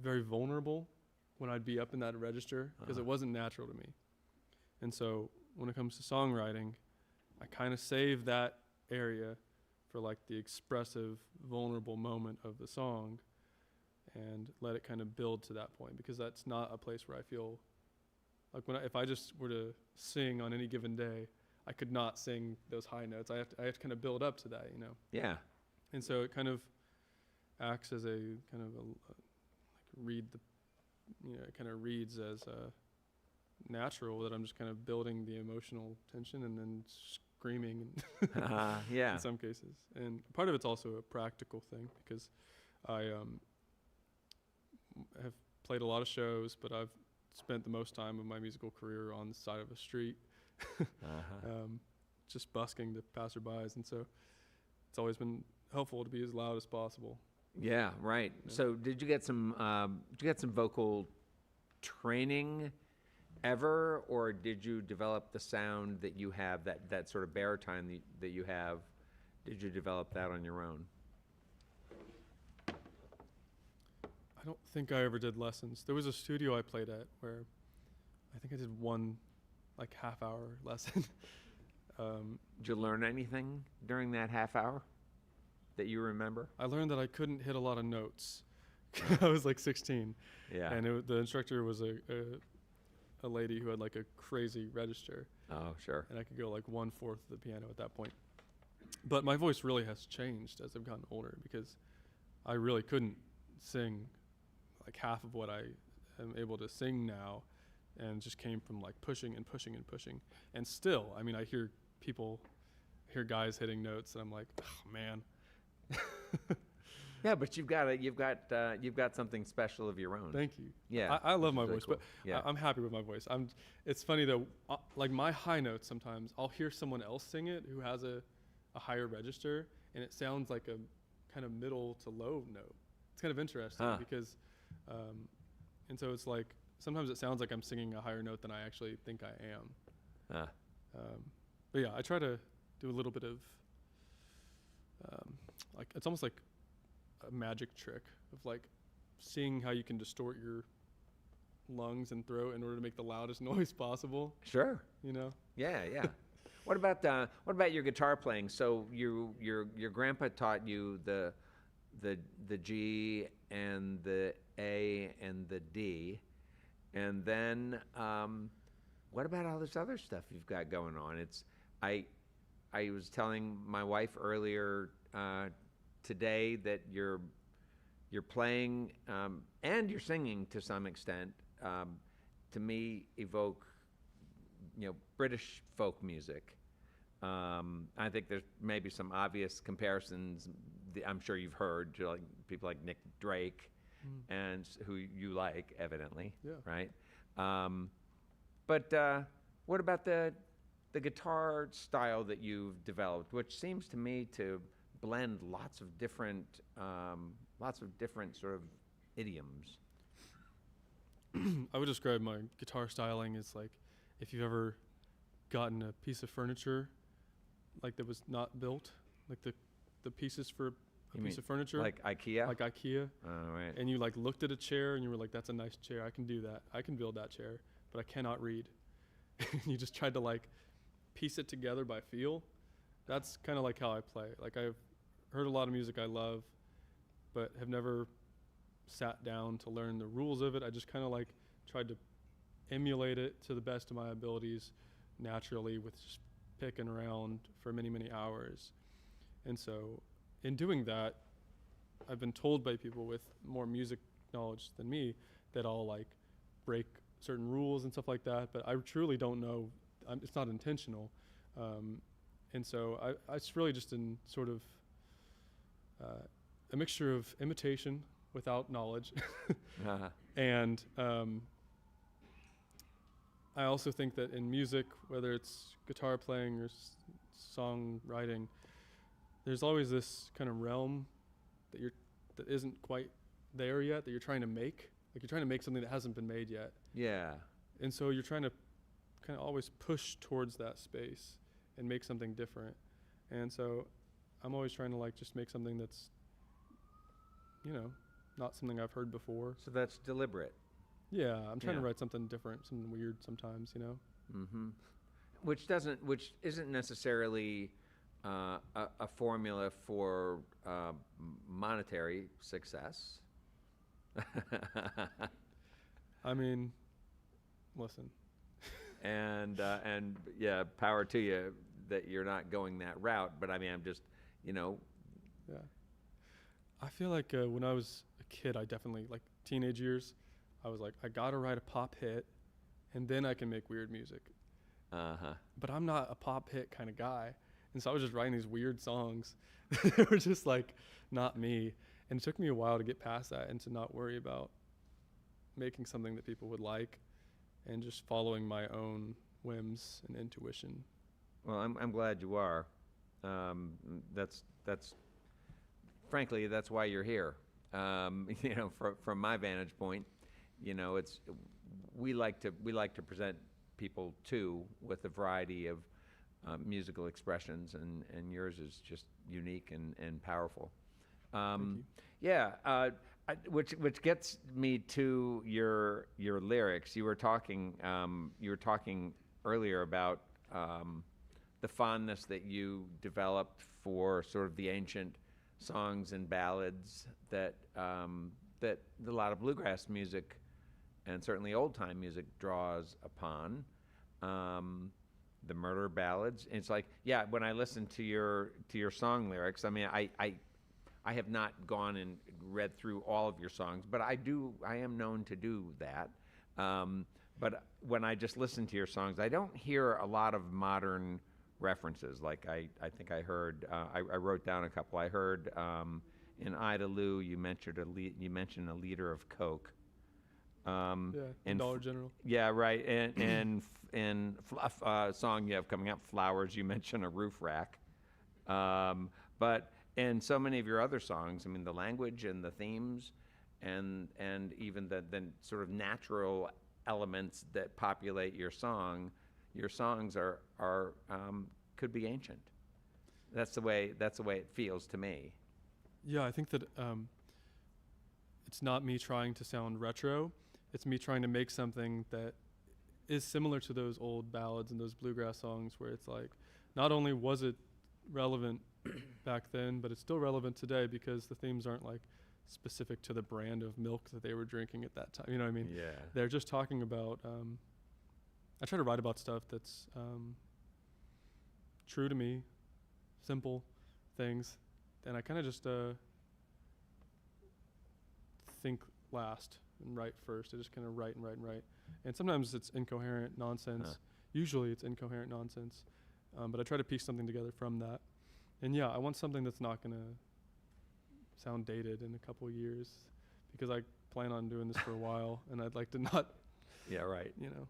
Speaker 2: very vulnerable when I'd be up in that register, because it wasn't natural to me. And so when it comes to songwriting, I kind of save that area for like the expressive, vulnerable moment of the song, and let it kind of build to that point, because that's not a place where I feel like if I just were to sing on any given day, I could not sing those high notes. I have to kind of build up to that,
Speaker 1: Yeah.
Speaker 2: And so it kind of acts as a kind of it kind of reads as natural, that I'm just kind of building the emotional tension and then screaming
Speaker 1: Yeah.
Speaker 2: in some cases. And part of it's also a practical thing, because I have played a lot of shows, but I've spent the most time of my musical career on the side of a street, just busking the passerbys, and so it's always been helpful to be as loud as possible.
Speaker 1: Yeah, right. Yeah. So did you get some vocal training ever, or did you develop the sound that you have, that sort of baritone that you have? Did you develop that on your own?
Speaker 2: I don't think I ever did lessons. There was a studio I played at where I think I did one like half-hour lesson.
Speaker 1: Did you learn anything during that half hour that you remember?
Speaker 2: I learned that I couldn't hit a lot of notes. I was like 16.
Speaker 1: Yeah.
Speaker 2: And the instructor was a lady who had like a crazy register.
Speaker 1: Oh, sure.
Speaker 2: And I could go like 1/4 of the piano at that point. But my voice really has changed as I've gotten older, because I really couldn't sing like half of what I am able to sing now, and just came from like pushing and pushing and pushing. And still, I mean, I hear guys hitting notes, and I'm like, oh man.
Speaker 1: Yeah, but you've got something special of your own.
Speaker 2: Thank you.
Speaker 1: Yeah,
Speaker 2: I love my
Speaker 1: really
Speaker 2: voice,
Speaker 1: cool.
Speaker 2: but
Speaker 1: Yeah.
Speaker 2: I'm happy with my voice. It's funny though, like my high notes, sometimes I'll hear someone else sing it who has a higher register, and it sounds like a kind of middle to low note. It's kind of interesting because, and so it's like, sometimes it sounds like I'm singing a higher note than I actually think I am. But yeah, I try to do a little bit of, like, it's almost like a magic trick of like seeing how you can distort your lungs and throat in order to make the loudest noise possible.
Speaker 1: Sure.
Speaker 2: You know?
Speaker 1: Yeah, yeah. What about your guitar playing? So your grandpa taught you the G and the A and the D, and then what about all this other stuff you've got going on? I was telling my wife earlier today that you're playing and you're singing to some extent. To me, evoke British folk music. I think there's maybe some obvious comparisons. I'm sure you've heard to like people like Nick Drake, and who you like, evidently,
Speaker 4: Yeah.
Speaker 1: right? But what about the guitar style that you've developed, which seems to me to blend lots of different sort of idioms?
Speaker 4: I would describe my guitar styling as like if you've ever gotten a piece of furniture like that was not built, like the pieces for a piece of furniture,
Speaker 1: Like IKEA?
Speaker 4: like IKEA,
Speaker 1: Right.
Speaker 4: and you like looked at a chair and you were like, that's a nice chair, I can do that, I can build that chair, but I cannot read. You just tried to like piece it together by feel. That's kind of like how I play. Like I've heard a lot of music I love, but have never sat down to learn the rules of it. I just kind of like tried to emulate it to the best of my abilities naturally with just picking around for many, many hours. And so in doing that, I've been told by people with more music knowledge than me that I'll like break certain rules and stuff like that, but I truly don't know. It's not intentional. And so it's really just in sort of a mixture of imitation without knowledge.
Speaker 1: Uh-huh.
Speaker 4: And I also think that in music, whether it's guitar playing or songwriting, there's always this kind of realm that isn't quite there yet, that you're trying to make. Like you're trying to make something that hasn't been made yet.
Speaker 1: Yeah.
Speaker 4: And so you're trying to kind of always push towards that space and make something different. And so I'm always trying to like just make something that's, not something I've heard before.
Speaker 1: So that's deliberate.
Speaker 4: Yeah, I'm trying to
Speaker 1: Yeah.
Speaker 4: write something different, something weird sometimes,
Speaker 1: Mm-hmm. Which isn't necessarily a formula for monetary success.
Speaker 4: I mean, listen.
Speaker 1: and yeah, power to you that you're not going that route. But I mean, I'm just,
Speaker 4: Yeah. I feel like when I was a kid, I definitely, like teenage years, I was like, I gotta write a pop hit and then I can make weird music.
Speaker 1: uh-huh.
Speaker 4: But I'm not a pop hit kind of guy. And so I was just writing these weird songs that were just like not me. And it took me a while to get past that and to not worry about making something that people would like and just following my own whims and intuition.
Speaker 1: Well, I'm glad you are. That's frankly, that's why you're here. From my vantage point, it's we like to present people too with a variety of musical expressions, and yours is just unique and powerful.
Speaker 4: Thank you.
Speaker 1: Yeah, which gets me to your lyrics. You were talking earlier about the fondness that you developed for sort of the ancient songs and ballads that a lot of bluegrass music and certainly old time music draws upon. The murder ballads. And it's like, yeah, when I listen to your song lyrics, I mean, I have not gone and read through all of your songs, but I am known to do that. But when I just listen to your songs, I don't hear a lot of modern references. Like I think I heard, I wrote down a couple. I heard in Ida Lou, you mentioned a liter of Coke.
Speaker 4: In Dollar General.
Speaker 1: Yeah, right. And song you have coming up, Flowers, you mention a roof rack. But in so many of your other songs, I mean, the language and the themes and even the sort of natural elements that populate your songs are could be ancient. That's the way it feels to me.
Speaker 4: Yeah, I think that it's not me trying to sound retro. It's me trying to make something that is similar to those old ballads and those bluegrass songs where it's like not only was it relevant back then, but it's still relevant today because the themes aren't like specific to the brand of milk that they were drinking at that time. You know what I mean?
Speaker 1: Yeah.
Speaker 4: They're just talking about, I try to write about stuff that's true to me, simple things, and I kind of just think last and write first. I just kind of write and write and write. And sometimes it's incoherent nonsense.
Speaker 1: Huh.
Speaker 4: Usually it's incoherent nonsense. But I try to piece something together from that. And yeah, I want something that's not going to sound dated in a couple years because I plan on doing this for a while, and I'd like to not,
Speaker 1: Yeah, right.
Speaker 4: you know,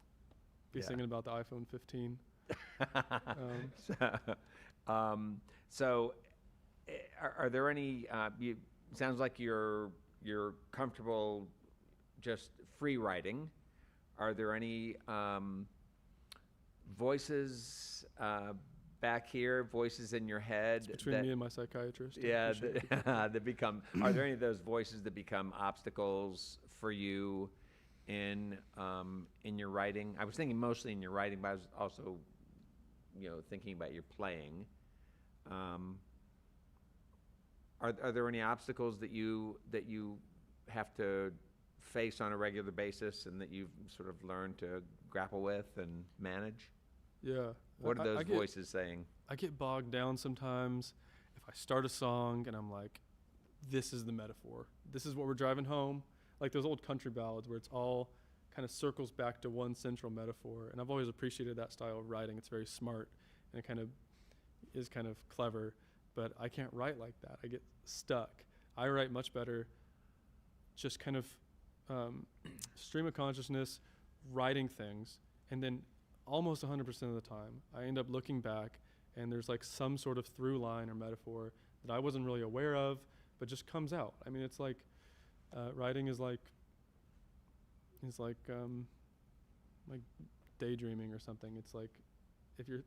Speaker 4: be
Speaker 1: Yeah.
Speaker 4: singing about the iPhone 15.
Speaker 1: So, are there any? Sounds like you're comfortable just free writing. Are there any voices back here? Voices in your head?
Speaker 4: It's between me and my psychiatrist. I
Speaker 1: Yeah,
Speaker 4: appreciate it.
Speaker 1: that become. Are there any of those voices that become obstacles for you in your writing? I was thinking mostly in your writing, but I was also, thinking about your playing. Are there any obstacles that you have to face on a regular basis and that you've sort of learned to grapple with and manage?
Speaker 4: Yeah.
Speaker 1: What are those
Speaker 4: I get-
Speaker 1: voices saying?
Speaker 4: I get bogged down sometimes if I start a song and I'm like, this is the metaphor. This is what we're driving home. Like those old country ballads where it's all kind of circles back to one central metaphor. And I've always appreciated that style of writing. It's very smart and it kind of is kind of clever, but I can't write like that. I get stuck. I write much better just kind of stream of consciousness, writing things, and then almost 100% of the time, I end up looking back and there's like some sort of through line or metaphor that I wasn't really aware of, but just comes out. I mean, it's like writing is like daydreaming or something. It's like if you're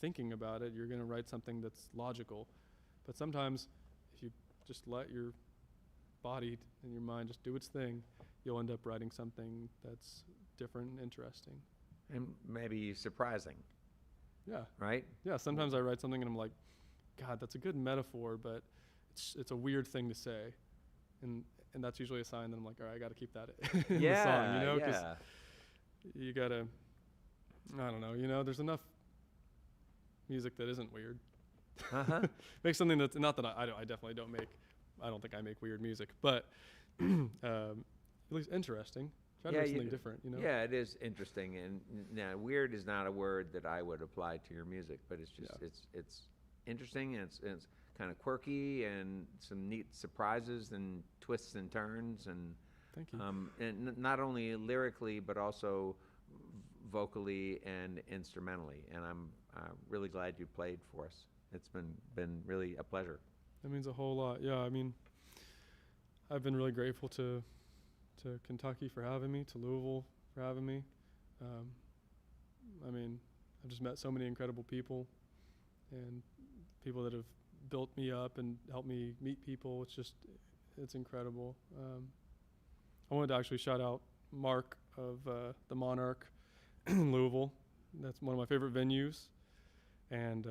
Speaker 4: thinking about it, you're going to write something that's logical. But sometimes if you just let your body and your mind just do its thing, you'll end up writing something that's different and interesting.
Speaker 1: And maybe surprising,
Speaker 4: Yeah.
Speaker 1: right?
Speaker 4: Yeah, sometimes I write something and I'm like, God, that's a good metaphor, but it's a weird thing to say. And that's usually a sign that I'm like, all right, I got to keep that in the song, you know? 'Cause
Speaker 1: yeah.
Speaker 4: you got to, I don't know, there's enough music that isn't weird.
Speaker 1: Uh-huh.
Speaker 4: Make something that's, not that I definitely don't make, I don't think I make weird music, but at least interesting. Try to
Speaker 1: Yeah,
Speaker 4: do
Speaker 1: you
Speaker 4: something
Speaker 1: do.
Speaker 4: different, you know?
Speaker 1: Yeah, it is interesting, and now weird is not a word that I would apply to your music, but it's just it's interesting and it's kind of quirky and some neat surprises and twists and turns and
Speaker 4: Thank you.
Speaker 1: not only lyrically but also vocally and instrumentally. And I'm really glad you played for us. It's been really a pleasure.
Speaker 4: That means a whole lot. Yeah, I mean, I've been really grateful to Kentucky for having me, to Louisville for having me. I mean, I've just met so many incredible people and people that have built me up and helped me meet people. It's incredible. I wanted to actually shout out Mark of the Monarch in Louisville. That's one of my favorite venues. And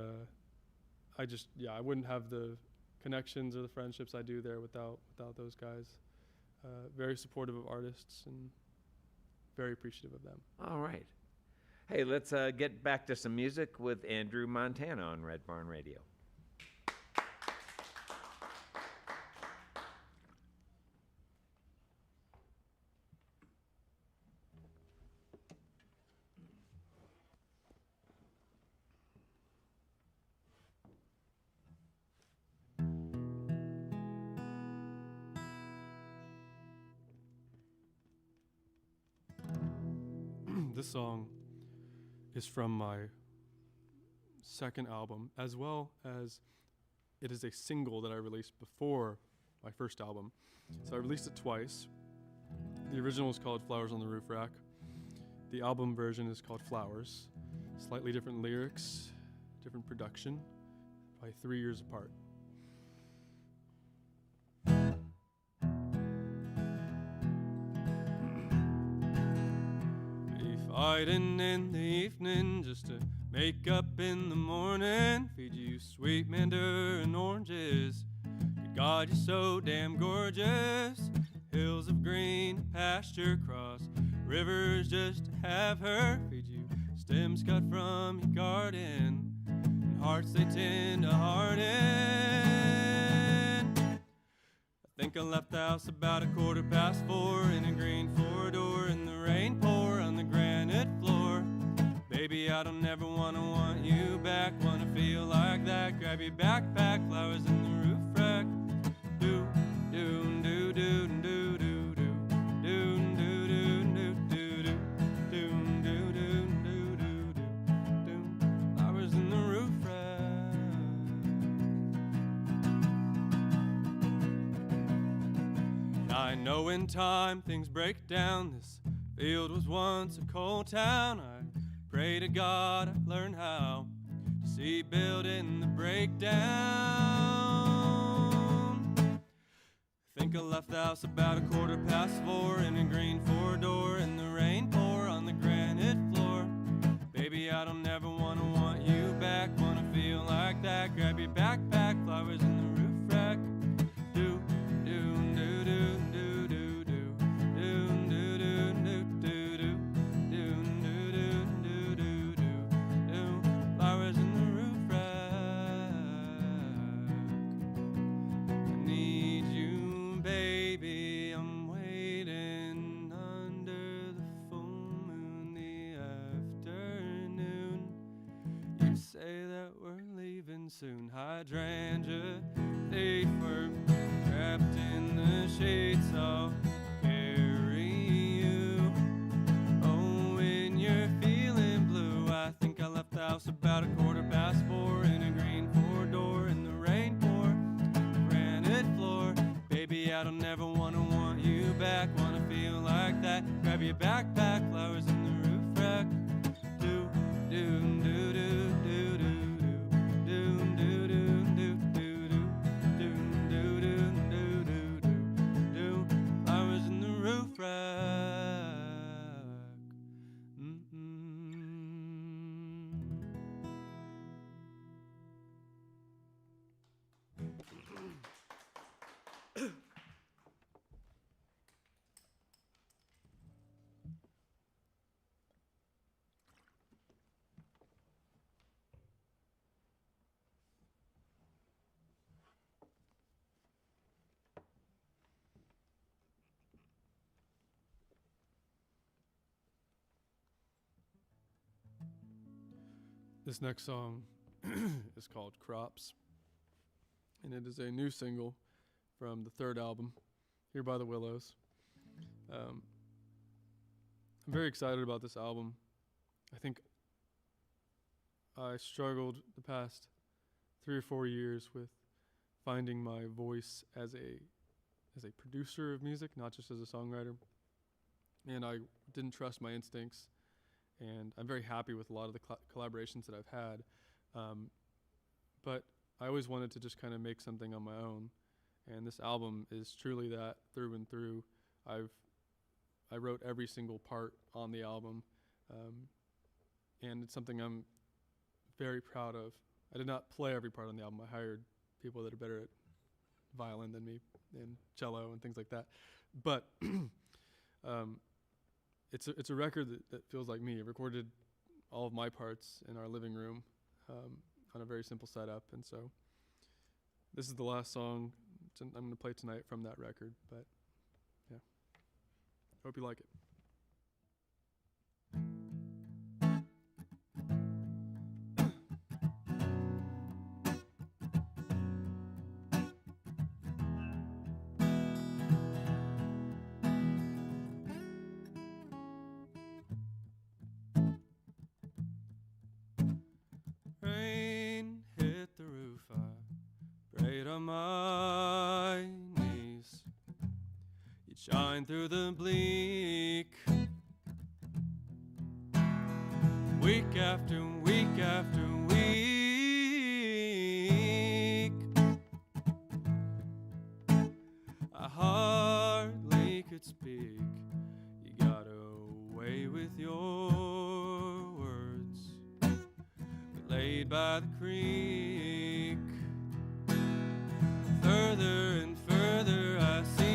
Speaker 4: I wouldn't have the connections or the friendships I do there without those guys. Very supportive of artists and very appreciative of them.
Speaker 1: All right. Hey, let's get back to some music with Andrew Montana on Red Barn Radio.
Speaker 4: This song is from my second album, as well as it is a single that I released before my first album. So I released it twice. The original is called Flowers on the Roof Rack. The album version is called Flowers. Slightly different lyrics, different production, probably 3 years apart. Fighting in the evening just to
Speaker 2: Make up in the morning, feed you sweet mandarin oranges. Good God, you're so damn gorgeous. Hills of green, pasture cross, rivers just to have her. Feed you stems cut from your garden, and hearts they tend to harden. I think I left the house about 4:15 in a green four-door, and the rain pour on the granite floor. Baby, I don't ever want you back, wanna feel like that. Grab your backpack, flowers in the roof rack. Do, do, do, do, do, do, do, do, do, do, do, do, do, do, do, do, do, do, flowers in the roof rack. I know in time things break down. This field was once a coal town. I pray to God I learn how to see building the breakdown. Think I left the house about 4:15 in a green four-door, and the rain pour on the granite floor. Baby, I don't ever want you back, wanna feel like that. Grab your backpack, flowers in the roof rack. Do, do, do, do, do, do, do, do, do, do, do, do, do, do, do, do, do, flowers in the roof rack. I need you, baby, I'm waiting under the full moon, the afternoon. You say that we're leaving soon. Hydrangea, they were trapped in the shades. I'll carry you. Oh, when you're feeling blue. I think I left the house about 4:15 in a green four-door, and the rain pour granite floor. Baby, I don't ever want you back, wanna feel like that. Grab your backpack, flowers in the roof rack. Do, do, do, do, do, do, do, do, do, do, do, do, do, do, do, do, do, do, flowers in the roof rack. Mm-hmm.
Speaker 4: This next song is called Crops, and it is a new single from the third album, Here by the Willows. I'm very excited about this album. I think I struggled the past 3 or 4 years with finding my voice as a producer of music, not just as a songwriter. And I didn't trust my instincts. And I'm very happy with a lot of the collaborations that I've had. But I always wanted to just kind of make something on my own. And this album is truly that through and through. I wrote every single part on the album. And it's something I'm very proud of. I did not play every part on the album. I hired people that are better at violin than me and cello and things like that. But it's a record that feels like me. I recorded all of my parts in our living room on a very simple setup. And so this is the last song I'm going to play tonight from that record. But yeah, hope you like it.
Speaker 2: Rain hit the roof, I prayed on my knees. You'd shine through the bleak. Week after week after week, I hardly could speak. You got away with your words. by the creek. Further and further I sink.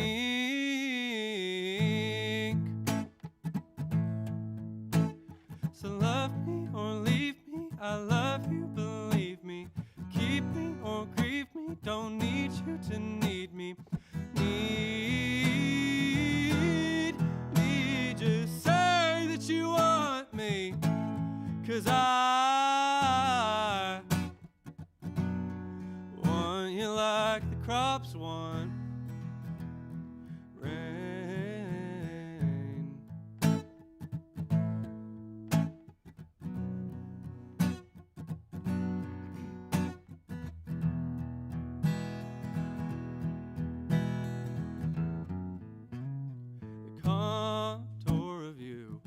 Speaker 2: So love me or leave me, I love you, believe me. Keep me or grieve me, don't need you to need me. Need me, just say that you want me. 'Cause I want you like the crops want rain. The contour of you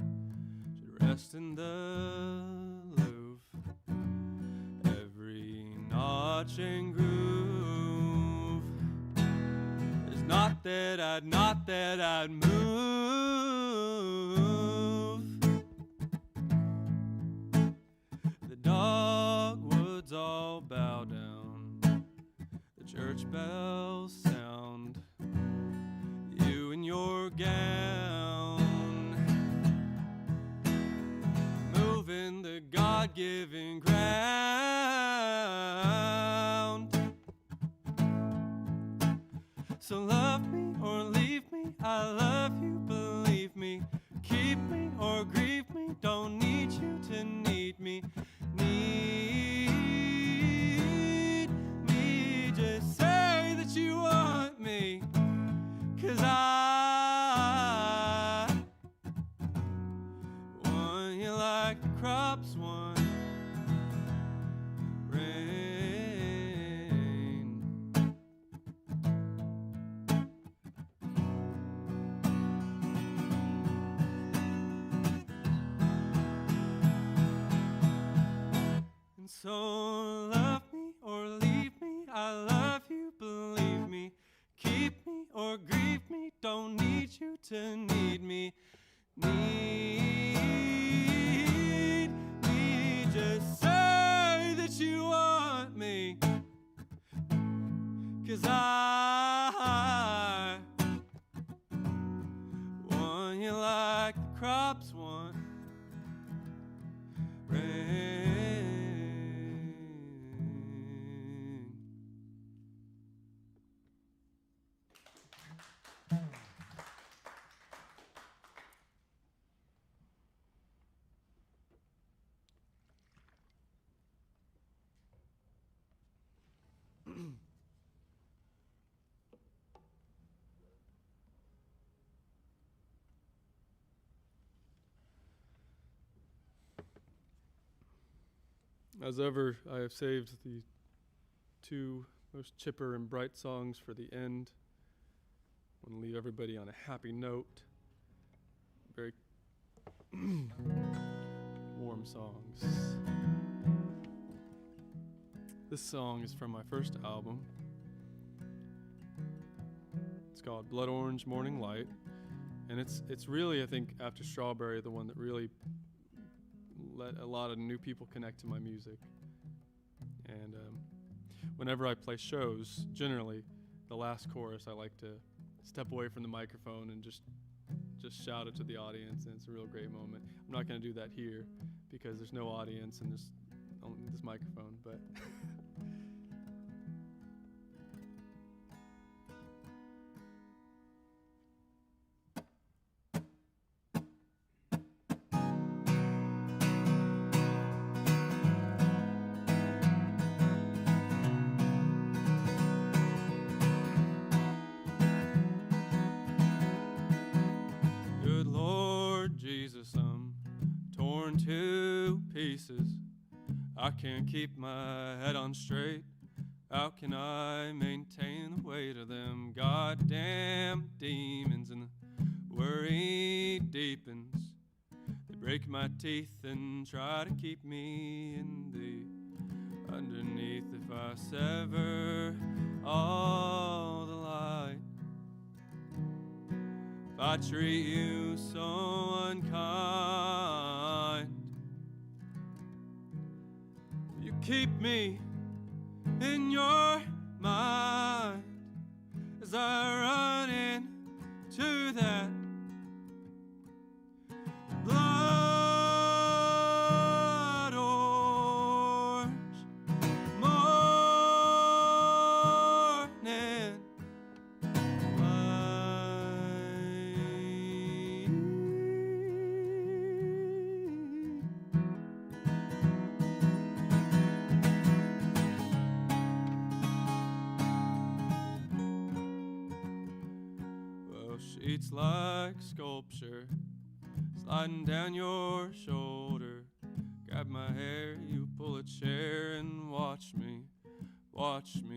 Speaker 2: should rest in the Louvre. Every notch and groove is not that I'd move. The dogwoods all bow down, the church bells sound, you in your gown, moving the God-given ground. So love me or leave me, I love you, believe me. Keep me or grieve me, don't need you to need me. Need me, just say that you want me. 'Cause I want you like the crops want rain. And so love me or leave me, I love you, believe me. Keep me or grieve me, don't need you to need me. Need me, just say that you want me. 'Cause I want you like the crops want rain.
Speaker 4: As ever, I have saved the two most chipper and bright songs for the end. I want to leave everybody on a happy note. Very warm songs. This song is from my first album. It's called Blood Orange Morning Light. And it's really, I think, after Strawberry, the one that really let a lot of new people connect to my music. And whenever I play shows, generally, the last chorus, I like to step away from the microphone and just shout it to the audience, and it's a real great moment. I'm not going to do that here because there's no audience and there's only this microphone, but
Speaker 2: Good Lord Jesus, I'm torn to pieces. I can't keep my head on straight. How can I maintain the weight of them goddamn demons? And the worry deepens. They break my teeth and try to keep me in the underneath. If I sever all the light, if I treat you so unkind, you keep me in your mind as I run into that blood orange morning Well, sheets like sculpture sliding down your shoulder. Grab my hair, you pull a chair and watch me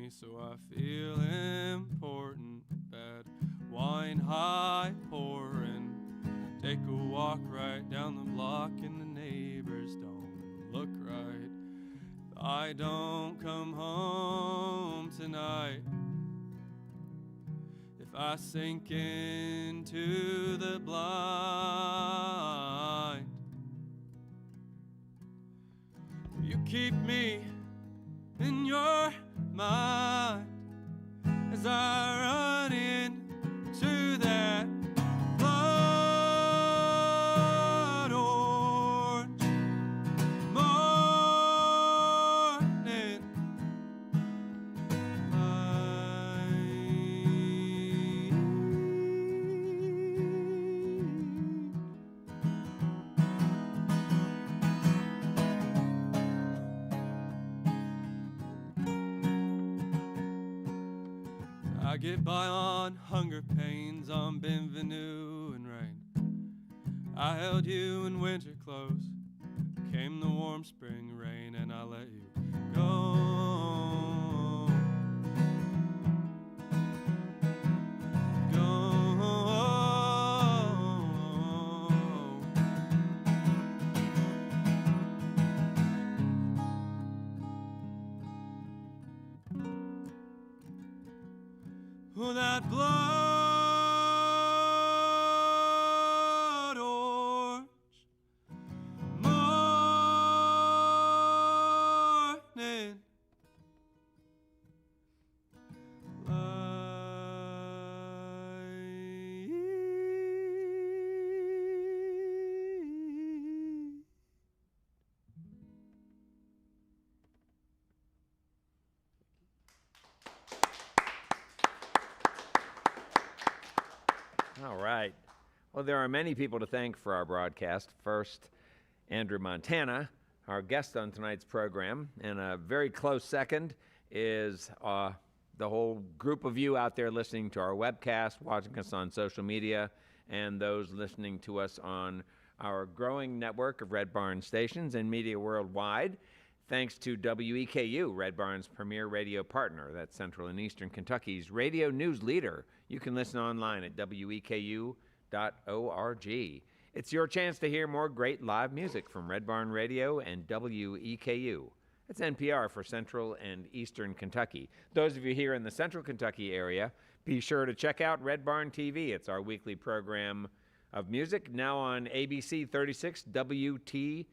Speaker 2: so I feel important. Bad wine high pouring. Take a walk right down the block and the neighbors don't look right. If I don't come home tonight, if I sink into the blind, you keep me in your mind as I run into that blood orange morning I get by on hunger pains, on bienvenue and rain. I held you in winter clothes, came the warm spring rain, and I let you go. Oh, that blood orange morning
Speaker 1: All right. Well, there are many people to thank for our broadcast. First, Andrew Montana, our guest on tonight's program, and a very close second is the whole group of you out there listening to our webcast, watching us on social media, and those listening to us on our growing network of Red Barn stations and media worldwide. Thanks to WEKU, Red Barn's premier radio partner. That's Central and Eastern Kentucky's radio news leader. You can listen online at weku.org. It's your chance to hear more great live music from Red Barn Radio and WEKU. It's NPR for Central and Eastern Kentucky. Those of you here in the Central Kentucky area, be sure to check out Red Barn TV. It's our weekly program of music, now on ABC 36 WTVQ.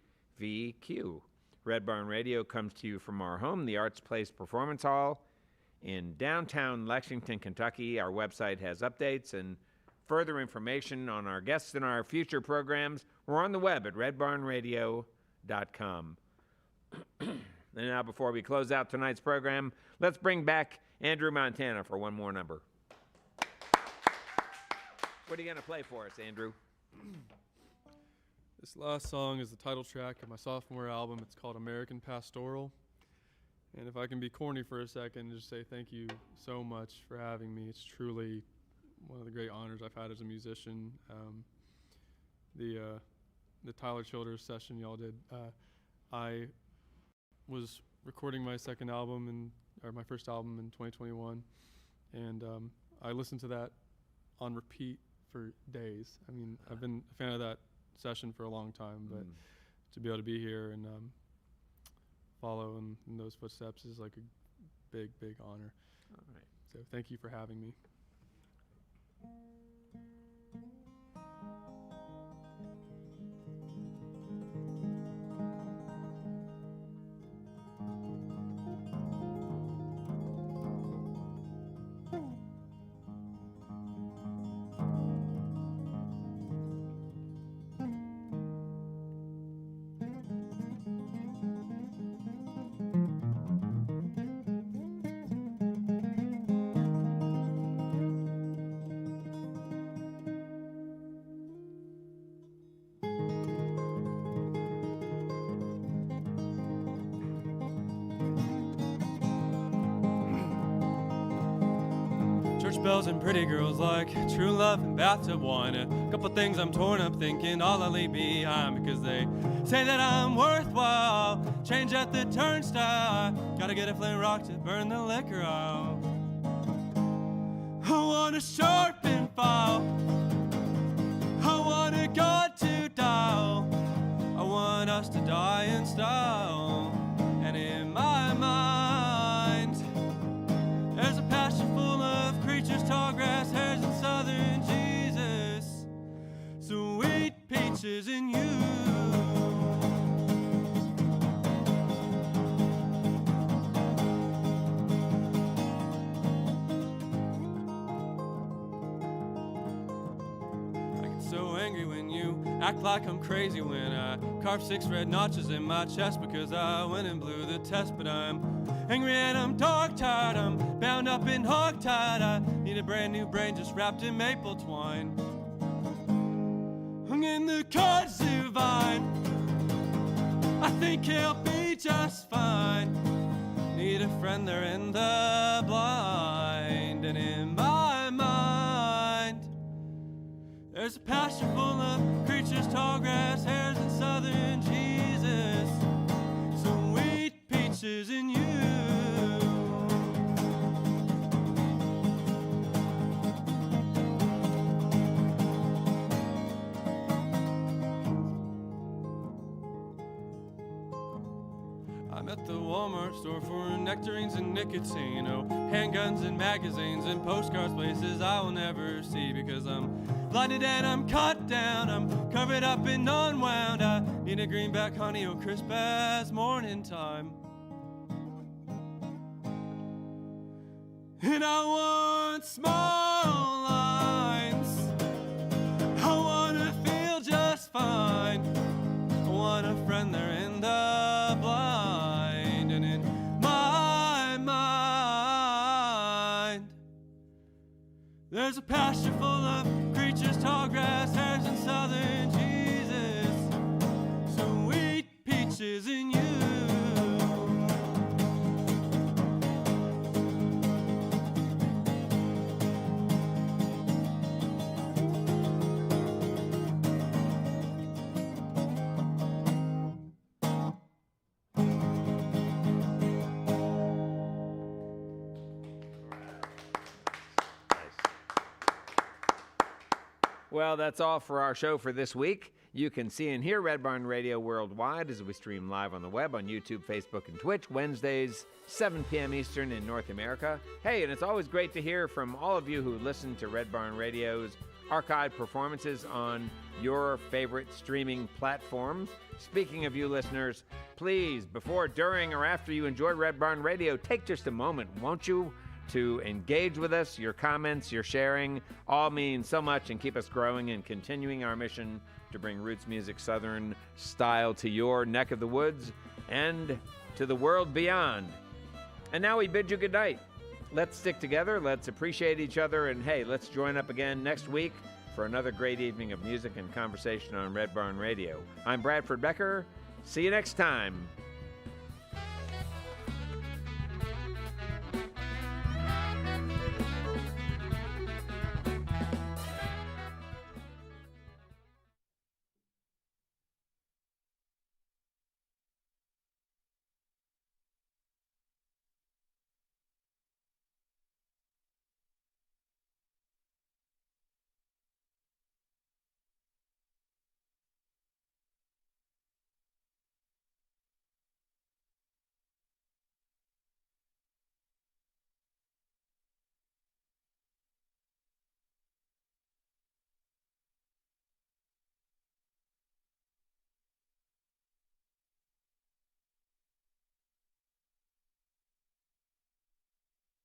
Speaker 1: Red Barn Radio comes to you from our home, the Arts Place Performance Hall in downtown Lexington, Kentucky. Our website has updates and further information on our guests and our future programs. We're on the web at redbarnradio.com. And now, before we close out tonight's program, let's bring back Andrew Montana for one more number. What are you going to play for us, Andrew?
Speaker 4: This last song is the title track of my sophomore album. It's called American Pastoral. And if I can be corny for a second, just say thank you so much for having me. It's truly one of the great honors I've had as a musician. The Tyler Childers session y'all did, I was recording my second album or my first album in 2021, and I listened to that on repeat for days. I mean, I've been a fan of that session for a long time, but to be able to be here and follow in those footsteps is like a big, big honor.
Speaker 1: All right.
Speaker 4: So thank you for having me.
Speaker 2: Church bells and pretty girls like true love and bathtub wine. A couple things I'm torn up thinking I'll leave behind, because they say that I'm worthwhile. Change at the turnstile. Gotta get a flint rock to burn the liquor out. I want a sharpened file. I want a God to dial. I want us to die in style. And in my mind, there's a pasture full of creatures, tall grass, hairs, and southern Jesus. Sweet peaches in you. So angry when you act like I'm crazy, when I carve 6 red notches in my chest because I went and blew the test. But I'm angry and I'm dog-tired, I'm bound up in hog-tied. I need a brand new brain just wrapped in maple twine. Hung in the kudzu vine, I think he'll be just fine. Need a friend there in the blind. And in my mind, there's a pasture full of creatures, tall grass, hairs, and southern Jesus. Sweet peaches in you. I'm at the Walmart store for nectarines and nicotine, oh, handguns and magazines and postcards, places I will never see, because I'm blinded and I'm cut down, I'm covered up and unwound. I need a greenback honey, oh, crisp as morning time. And I want small lines, I want to feel just fine. I want a friend there in the blind. And in my mind, there's a pasture full of creatures, tall grass, hairs, and southern Jesus. Sweet peaches in you.
Speaker 1: Well, that's all for our show for this week. You can see and hear Red Barn Radio worldwide as we stream live on the web on YouTube, Facebook, and Twitch, Wednesdays, 7 p.m. Eastern in North America. Hey, and it's always great to hear from all of you who listen to Red Barn Radio's archived performances on your favorite streaming platforms. Speaking of you listeners, please, before, during, or after you enjoy Red Barn Radio, take just a moment, won't you, to engage with us. Your comments, your sharing, all mean so much and keep us growing and continuing our mission to bring roots music Southern style to your neck of the woods and to the world beyond. And now we bid you good night. Let's stick together, let's appreciate each other, and hey, let's join up again next week for another great evening of music and conversation on Red Barn Radio. I'm Bradford Becker. See you next time.